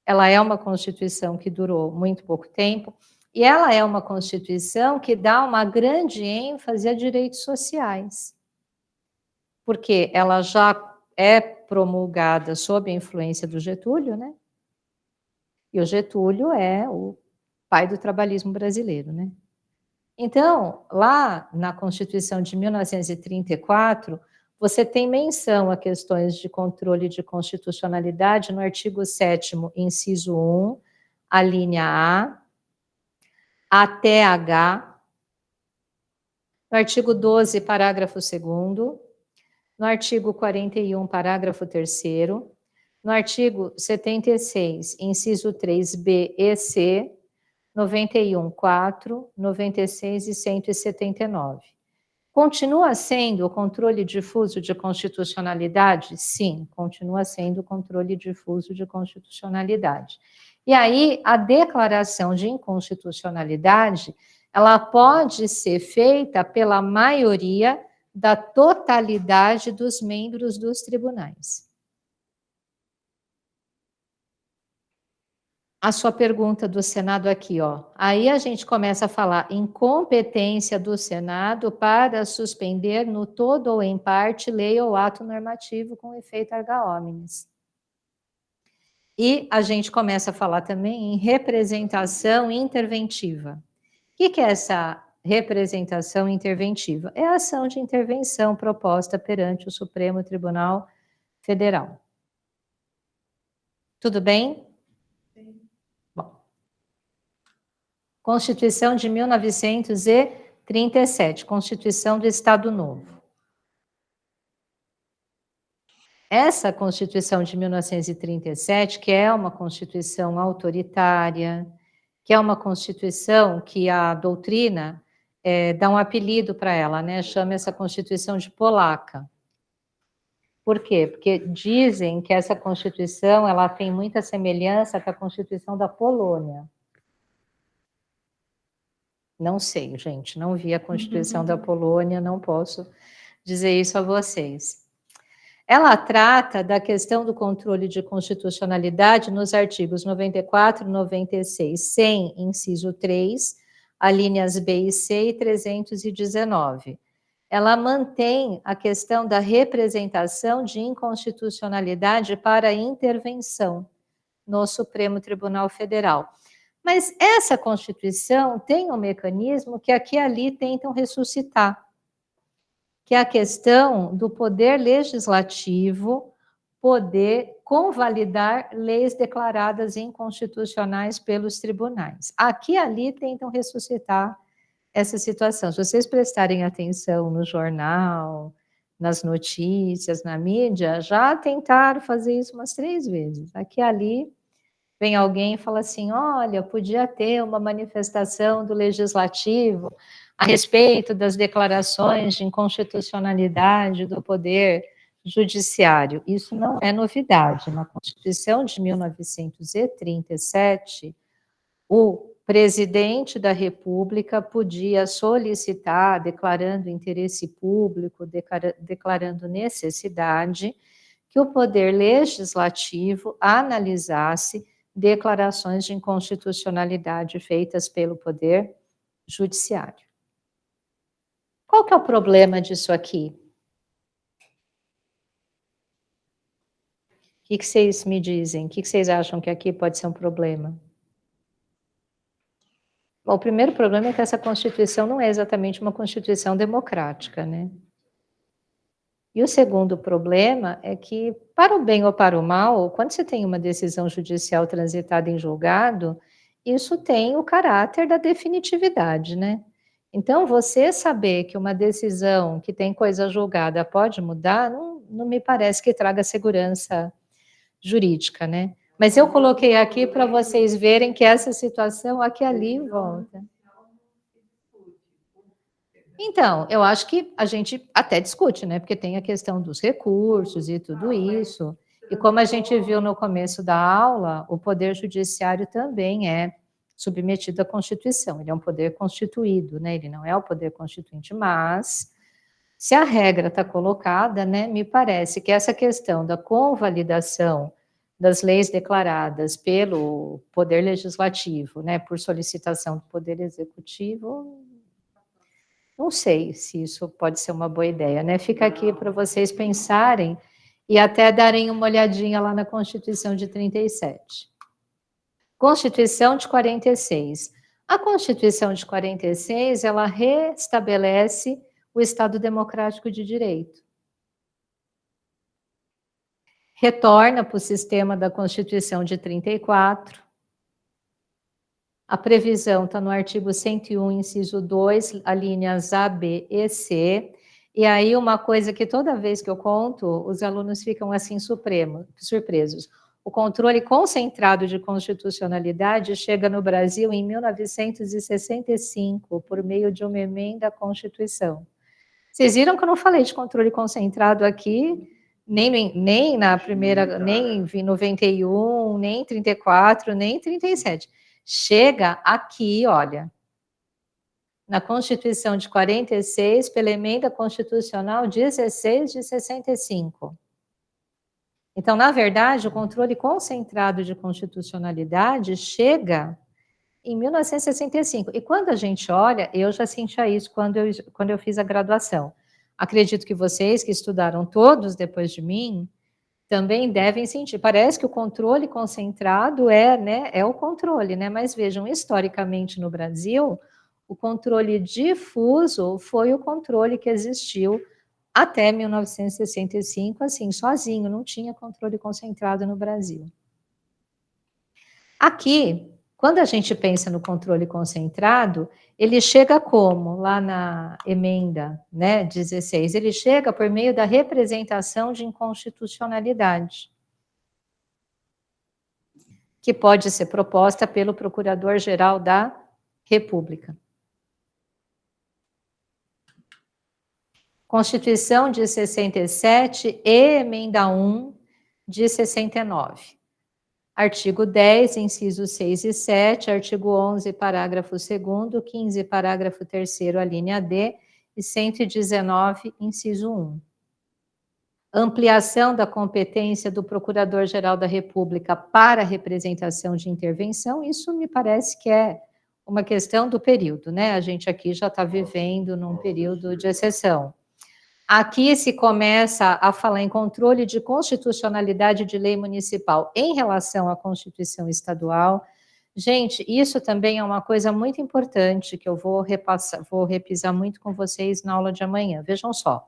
ela é uma Constituição que durou muito pouco tempo, e ela é uma Constituição que dá uma grande ênfase a direitos sociais, porque ela já é promulgada sob a influência do Getúlio, né? E o Getúlio é o pai do trabalhismo brasileiro, né? Então, lá na Constituição de 1934, você tem menção a questões de controle de constitucionalidade no artigo 7º, inciso 1, a linha A, até H, no artigo 12, parágrafo 2º, no artigo 41, parágrafo 3º, no artigo 76, inciso 3B e C, 91, 4, 96 e 179. Continua sendo o controle difuso de constitucionalidade? Sim, continua sendo o controle difuso de constitucionalidade. E aí, a declaração de inconstitucionalidade, ela pode ser feita pela maioria da totalidade dos membros dos tribunais. A sua pergunta do Senado aqui, ó. Aí a gente começa a falar em competência do Senado para suspender no todo ou em parte lei ou ato normativo com efeito erga omnes. E a gente começa a falar também em representação interventiva. O que é essa representação interventiva? É a ação de intervenção proposta perante o Supremo Tribunal Federal. Tudo bem? Constituição de 1937, Constituição do Estado Novo. Essa Constituição de 1937, que é uma Constituição autoritária, que é uma Constituição que a doutrina dá um apelido para ela, né? Chama essa Constituição de polaca. Por quê? Porque dizem que essa Constituição ela tem muita semelhança com a Constituição da Polônia. Não sei, gente, não vi a Constituição da Polônia, não posso dizer isso a vocês. Ela trata da questão do controle de constitucionalidade nos artigos 94, 96, 100, inciso 3, alíneas B e C e 319. Ela mantém a questão da representação de inconstitucionalidade para intervenção no Supremo Tribunal Federal. Mas essa Constituição tem um mecanismo que aqui e ali tentam ressuscitar, que é a questão do poder legislativo poder convalidar leis declaradas inconstitucionais pelos tribunais. Aqui e ali tentam ressuscitar essa situação. Se vocês prestarem atenção no jornal, nas notícias, na mídia, já tentaram fazer isso umas 3 vezes. Aqui e ali vem alguém e fala assim, olha, podia ter uma manifestação do Legislativo a respeito das declarações de inconstitucionalidade do Poder Judiciário. Isso não é novidade. Na Constituição de 1937, o presidente da República podia solicitar, declarando interesse público, declarando necessidade, que o Poder Legislativo analisasse declarações de inconstitucionalidade feitas pelo Poder Judiciário. Qual que é o problema disso aqui? O que vocês me dizem? O que vocês acham que aqui pode ser um problema? Bom, o primeiro problema é que essa Constituição não é exatamente uma Constituição democrática, né? E o segundo problema é que, para o bem ou para o mal, quando você tem uma decisão judicial transitada em julgado, isso tem o caráter da definitividade, né? Então, você saber que uma decisão que tem coisa julgada pode mudar, não me parece que traga segurança jurídica, né? Mas eu coloquei aqui para vocês verem que essa situação aqui e ali volta. Então, eu acho que a gente até discute, né? Porque tem a questão dos recursos e tudo isso. E como a gente viu no começo da aula, o Poder Judiciário também é submetido à Constituição. Ele é um poder constituído, né? Ele não é o poder constituinte, mas se a regra está colocada, né? Me parece que essa questão da convalidação das leis declaradas pelo Poder Legislativo, né? Por solicitação do Poder Executivo, não sei se isso pode ser uma boa ideia, né? Fica aqui para vocês pensarem e até darem uma olhadinha lá na Constituição de 37. Constituição de 46. A Constituição de 46, ela restabelece o Estado Democrático de Direito. Retorna para o sistema da Constituição de 34. A previsão está no artigo 101, inciso 2, alíneas A, B e C. E aí, uma coisa que toda vez que eu conto, os alunos ficam assim surpresos. O controle concentrado de constitucionalidade chega no Brasil em 1965, por meio de uma emenda à Constituição. Vocês viram que eu não falei de controle concentrado aqui, nem na primeira, nem em 91, nem em 34, nem em 37. Chega aqui, olha, na Constituição de 46, pela emenda constitucional 16 de 65. Então, na verdade, o controle concentrado de constitucionalidade chega em 1965. E quando a gente olha, eu já sentia isso quando eu fiz a graduação. Acredito que vocês que estudaram todos depois de mim, também devem sentir. Parece que o controle concentrado é o controle, né? Mas vejam, historicamente no Brasil, o controle difuso foi o controle que existiu até 1965, assim, sozinho, não tinha controle concentrado no Brasil. Aqui, quando a gente pensa no controle concentrado, ele chega como? Lá na emenda, né, 16, ele chega por meio da representação de inconstitucionalidade, que pode ser proposta pelo Procurador-Geral da República. Constituição de 67 e emenda 1 de 69. Artigo 10, incisos 6 e 7, artigo 11, parágrafo 2º, 15, parágrafo 3º, a linha D, e 119, inciso 1. Ampliação da competência do Procurador-Geral da República para representação de intervenção, isso me parece que é uma questão do período, né? A gente aqui já está vivendo num período de exceção. Aqui se começa a falar em controle de constitucionalidade de lei municipal em relação à Constituição estadual. Gente, isso também é uma coisa muito importante que eu vou repisar muito com vocês na aula de amanhã. Vejam só,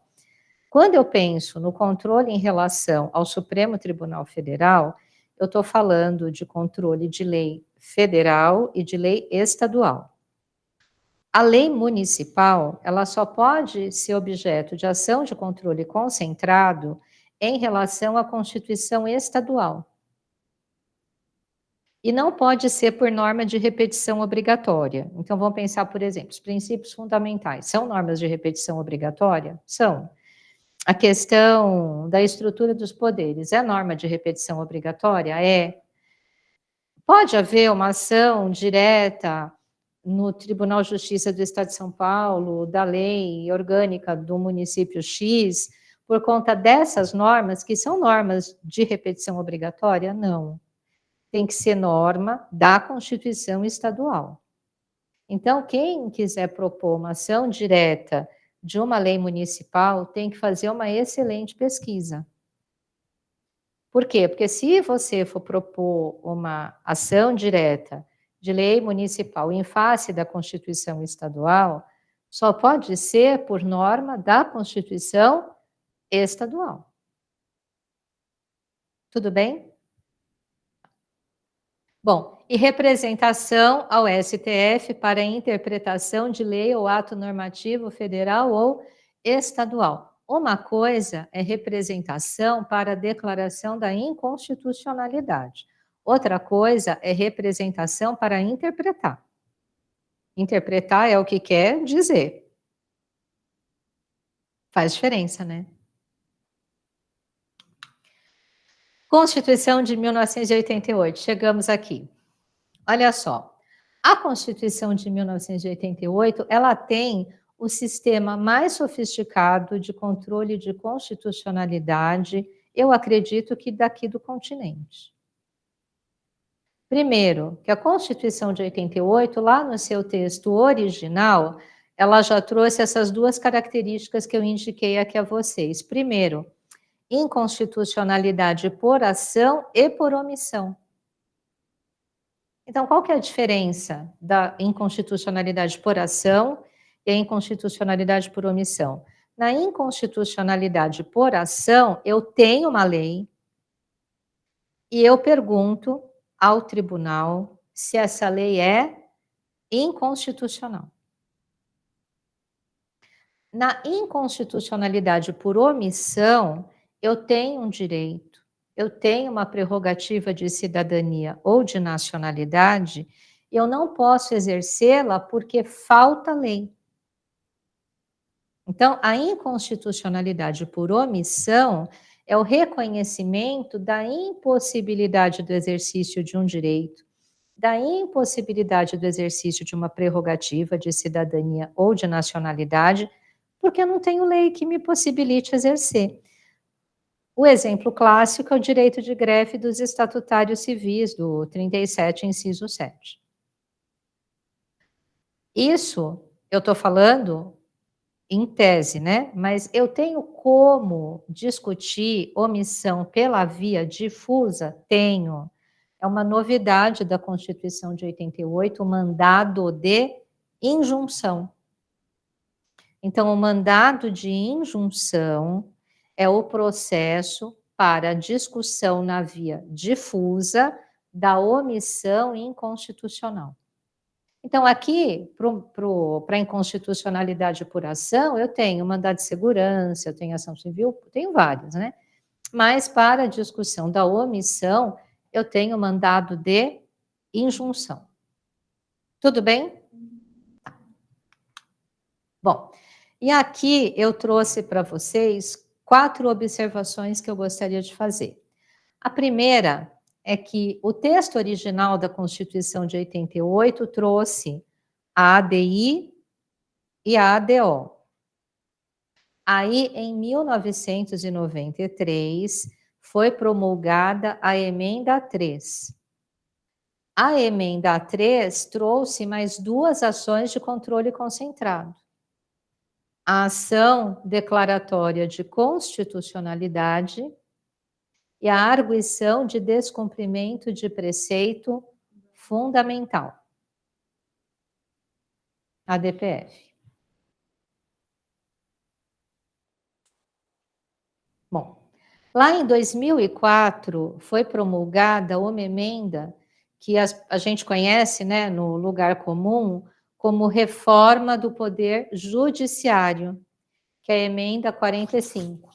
quando eu penso no controle em relação ao Supremo Tribunal Federal, eu estou falando de controle de lei federal e de lei estadual. A lei municipal, ela só pode ser objeto de ação de controle concentrado em relação à Constituição estadual. E não pode ser por norma de repetição obrigatória. Então, vamos pensar, por exemplo, os princípios fundamentais. São normas de repetição obrigatória? São. A questão da estrutura dos poderes é norma de repetição obrigatória? É. Pode haver uma ação direta no Tribunal de Justiça do Estado de São Paulo, da lei orgânica do município X, por conta dessas normas, que são normas de repetição obrigatória? Não. Tem que ser norma da Constituição estadual. Então, quem quiser propor uma ação direta de uma lei municipal tem que fazer uma excelente pesquisa. Por quê? Porque se você for propor uma ação direta de lei municipal em face da Constituição estadual, só pode ser por norma da Constituição estadual. Tudo bem? Bom, e representação ao STF para interpretação de lei ou ato normativo federal ou estadual. Uma coisa é representação para declaração da inconstitucionalidade. Outra coisa é representação para interpretar. Interpretar é o que quer dizer. Faz diferença, né? Constituição de 1988, chegamos aqui. Olha só, a Constituição de 1988, ela tem o sistema mais sofisticado de controle de constitucionalidade, eu acredito que daqui do continente. Primeiro, que a Constituição de 88, lá no seu texto original, ela já trouxe essas duas características que eu indiquei aqui a vocês. Primeiro, inconstitucionalidade por ação e por omissão. Então, qual que é a diferença da inconstitucionalidade por ação e a inconstitucionalidade por omissão? Na inconstitucionalidade por ação, eu tenho uma lei e eu pergunto ao tribunal se essa lei é inconstitucional. Na inconstitucionalidade por omissão, eu tenho um direito, eu tenho uma prerrogativa de cidadania ou de nacionalidade, eu não posso exercê-la porque falta lei. Então, a inconstitucionalidade por omissão é o reconhecimento da impossibilidade do exercício de um direito, da impossibilidade do exercício de uma prerrogativa de cidadania ou de nacionalidade, porque eu não tenho lei que me possibilite exercer. O exemplo clássico é o direito de greve dos estatutários civis, do 37, inciso 7. Isso eu estou falando em tese, né? Mas eu tenho como discutir omissão pela via difusa? Tenho. É uma novidade da Constituição de 88, o mandado de injunção. Então, o mandado de injunção é o processo para discussão na via difusa da omissão inconstitucional. Então, aqui, para a inconstitucionalidade por ação, eu tenho mandado de segurança, eu tenho ação civil, tenho vários, né? Mas para a discussão da omissão, eu tenho mandado de injunção. Tudo bem? Bom, e aqui eu trouxe para vocês 4 observações que eu gostaria de fazer. A primeira é que o texto original da Constituição de 88 trouxe a ADI e a ADO. Aí, em 1993, foi promulgada a Emenda 3. A Emenda 3 trouxe mais 2 ações de controle concentrado. A ação declaratória de constitucionalidade e a arguição de descumprimento de preceito fundamental, a DPF. Bom, lá em 2004 foi promulgada uma emenda que a gente conhece, né, no lugar comum, como reforma do Poder Judiciário, que é a emenda 45.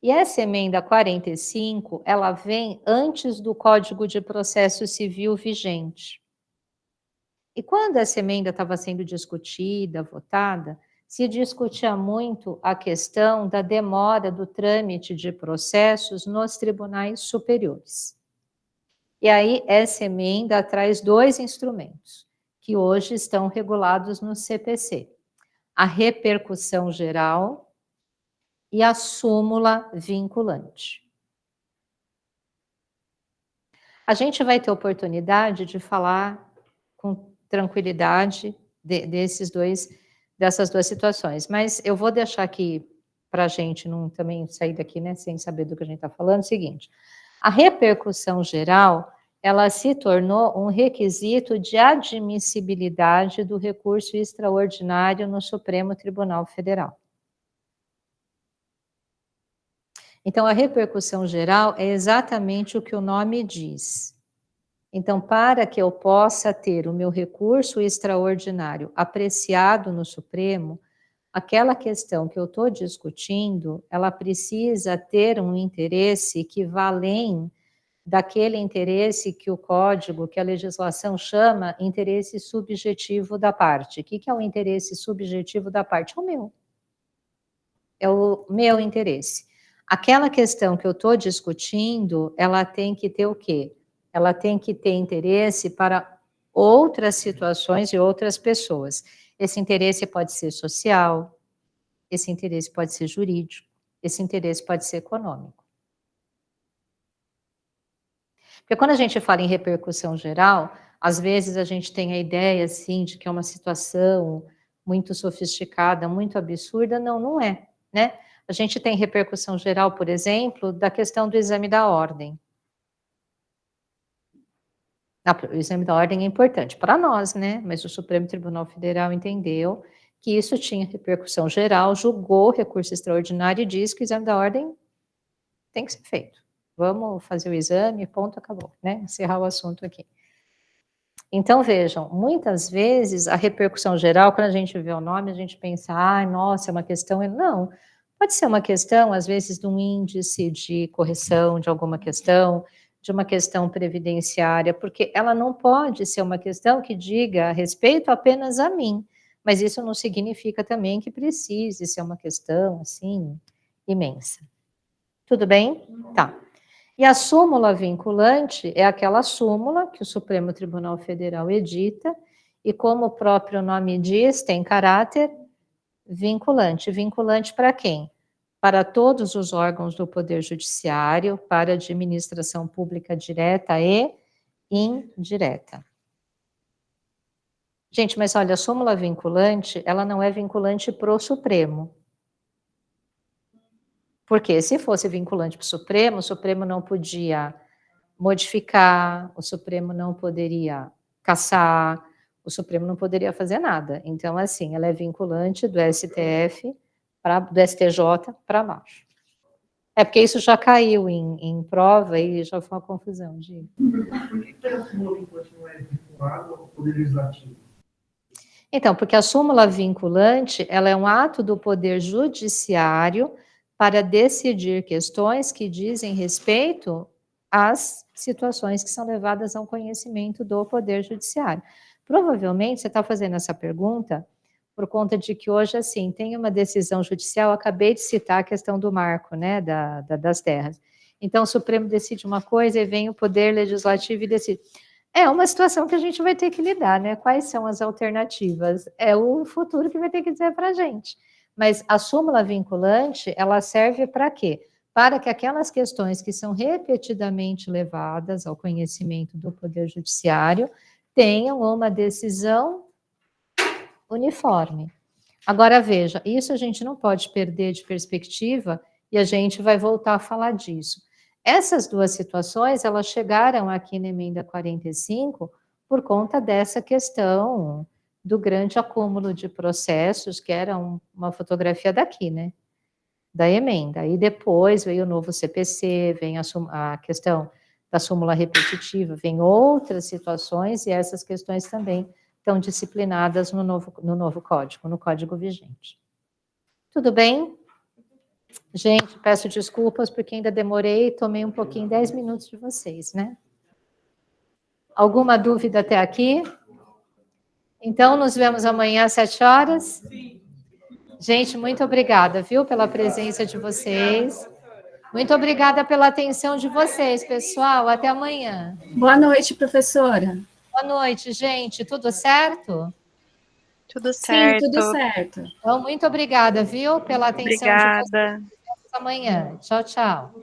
E essa emenda 45, ela vem antes do Código de Processo Civil vigente. E quando essa emenda estava sendo discutida, votada, se discutia muito a questão da demora do trâmite de processos nos tribunais superiores. E aí, essa emenda traz 2 instrumentos, que hoje estão regulados no CPC. A repercussão geral e a súmula vinculante. A gente vai ter oportunidade de falar com tranquilidade dessas duas situações, mas eu vou deixar aqui para a gente não também sair daqui, né, sem saber do que a gente está falando, o seguinte: a repercussão geral, ela se tornou um requisito de admissibilidade do recurso extraordinário no Supremo Tribunal Federal. Então, a repercussão geral é exatamente o que o nome diz. Então, para que eu possa ter o meu recurso extraordinário apreciado no Supremo, aquela questão que eu estou discutindo, ela precisa ter um interesse que vá além daquele interesse que o Código, que a legislação chama interesse subjetivo da parte. O que é o interesse subjetivo da parte? É o meu. É o meu interesse. Aquela questão que eu estou discutindo, ela tem que ter o quê? Ela tem que ter interesse para outras situações e outras pessoas. Esse interesse pode ser social, esse interesse pode ser jurídico, esse interesse pode ser econômico. Porque quando a gente fala em repercussão geral, às vezes a gente tem a ideia, assim, de que é uma situação muito sofisticada, muito absurda. Não, não é, né? A gente tem repercussão geral, por exemplo, da questão do exame da ordem. O exame da ordem é importante para nós, né? Mas o Supremo Tribunal Federal entendeu que isso tinha repercussão geral, julgou o recurso extraordinário e disse que o exame da ordem tem que ser feito. Vamos fazer o exame, ponto, acabou, né? Encerrar o assunto aqui. Então, vejam, muitas vezes a repercussão geral, quando a gente vê o nome, a gente pensa, ah, nossa, é uma questão... Não, pode ser uma questão, às vezes, de um índice de correção de alguma questão, de uma questão previdenciária, porque ela não pode ser uma questão que diga a respeito apenas a mim, mas isso não significa também que precise ser uma questão, assim, imensa. Tudo bem? Tá. E a súmula vinculante é aquela súmula que o Supremo Tribunal Federal edita, e como o próprio nome diz, tem caráter vinculante. Vinculante para quem? Para todos os órgãos do Poder Judiciário, para a administração pública direta e indireta. Gente, mas olha, a súmula vinculante, ela não é vinculante para o Supremo. Porque se fosse vinculante para o Supremo não podia modificar, o Supremo não poderia cassar, o Supremo não poderia fazer nada. Então, assim, ela é vinculante do STF, do STJ para baixo. É porque isso já caiu em prova e já foi uma confusão. Por que a súmula vinculante não é vinculada ao Poder Legislativo? Então, porque a súmula vinculante, ela é um ato do Poder Judiciário para decidir questões que dizem respeito às situações que são levadas ao conhecimento do Poder Judiciário. Provavelmente você está fazendo essa pergunta por conta de que hoje, assim, tem uma decisão judicial, eu acabei de citar a questão do marco, né, das terras. Então, o Supremo decide uma coisa e vem o Poder Legislativo e decide. É uma situação que a gente vai ter que lidar, né? Quais são as alternativas? É o futuro que vai ter que dizer para a gente. Mas a súmula vinculante, ela serve para quê? Para que aquelas questões que são repetidamente levadas ao conhecimento do Poder Judiciário tenham uma decisão uniforme. Agora, veja, isso a gente não pode perder de perspectiva e a gente vai voltar a falar disso. Essas duas situações, elas chegaram aqui na emenda 45 por conta dessa questão do grande acúmulo de processos, que era uma fotografia daqui, né, da emenda. E depois veio o novo CPC, vem a questão da súmula repetitiva, vem outras situações, e essas questões também estão disciplinadas no novo código, no código vigente. Tudo bem? Gente, peço desculpas porque ainda demorei, tomei um pouquinho, 10 minutos de vocês, né? Alguma dúvida até aqui? Então, nos vemos amanhã às 7 horas? Gente, muito obrigada, viu, pela presença de vocês. Muito obrigada pela atenção de vocês, pessoal. Até amanhã. Boa noite, professora. Boa noite, gente. Tudo certo? Tudo certo. Sim, tudo certo. Então, muito obrigada, viu, pela atenção de vocês. Obrigada. Até amanhã. Tchau, tchau.